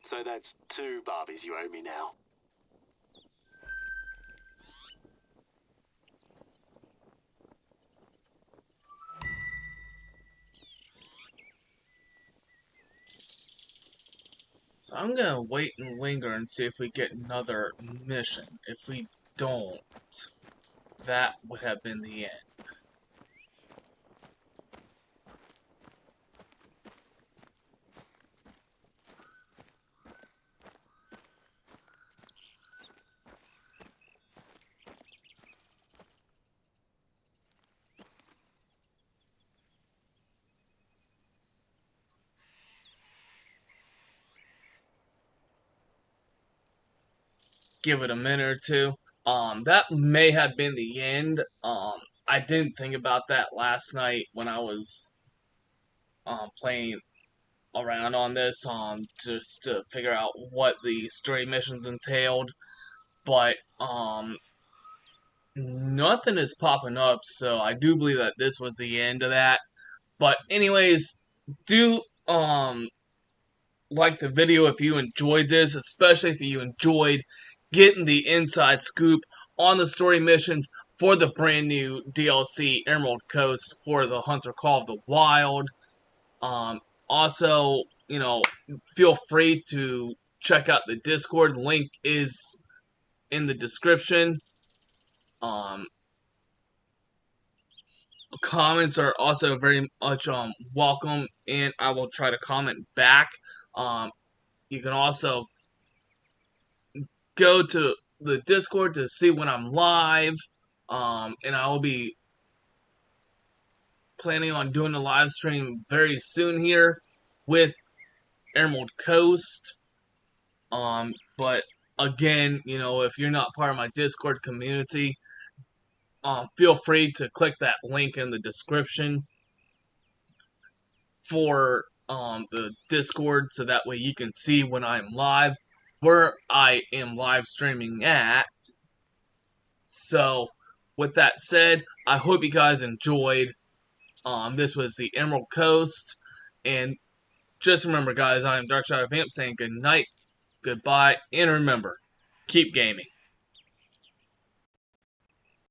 So that's 2 Barbies you owe me now. So I'm gonna wait and linger and see if we get another mission. If we don't, that would have been the end. Give it a minute or two. That may have been the end. I didn't think about that last night when I was playing around on this, just to figure out what the story missions entailed. But nothing is popping up, so I do believe that this was the end of that. But anyways, do like the video if you enjoyed this, especially if you enjoyed getting the inside scoop on the story missions for the brand new DLC Emerald Coast for the Hunter Call of the Wild. Also, you know, feel free to check out the Discord. Link is in the description. Comments are also very much welcome, and I will try to comment back. You can also go to the Discord to see when I'm live, and I will be planning on doing a live stream very soon here with Emerald Coast. But again, you know, if you're not part of my Discord community, feel free to click that link in the description for the Discord, so that way you can see when I'm live, where I am live streaming at. So, with that said, I hope you guys enjoyed. This was the Emerald Coast, And just remember, guys, I am Dark Shadow Vamp saying good night, goodbye, and remember, keep gaming.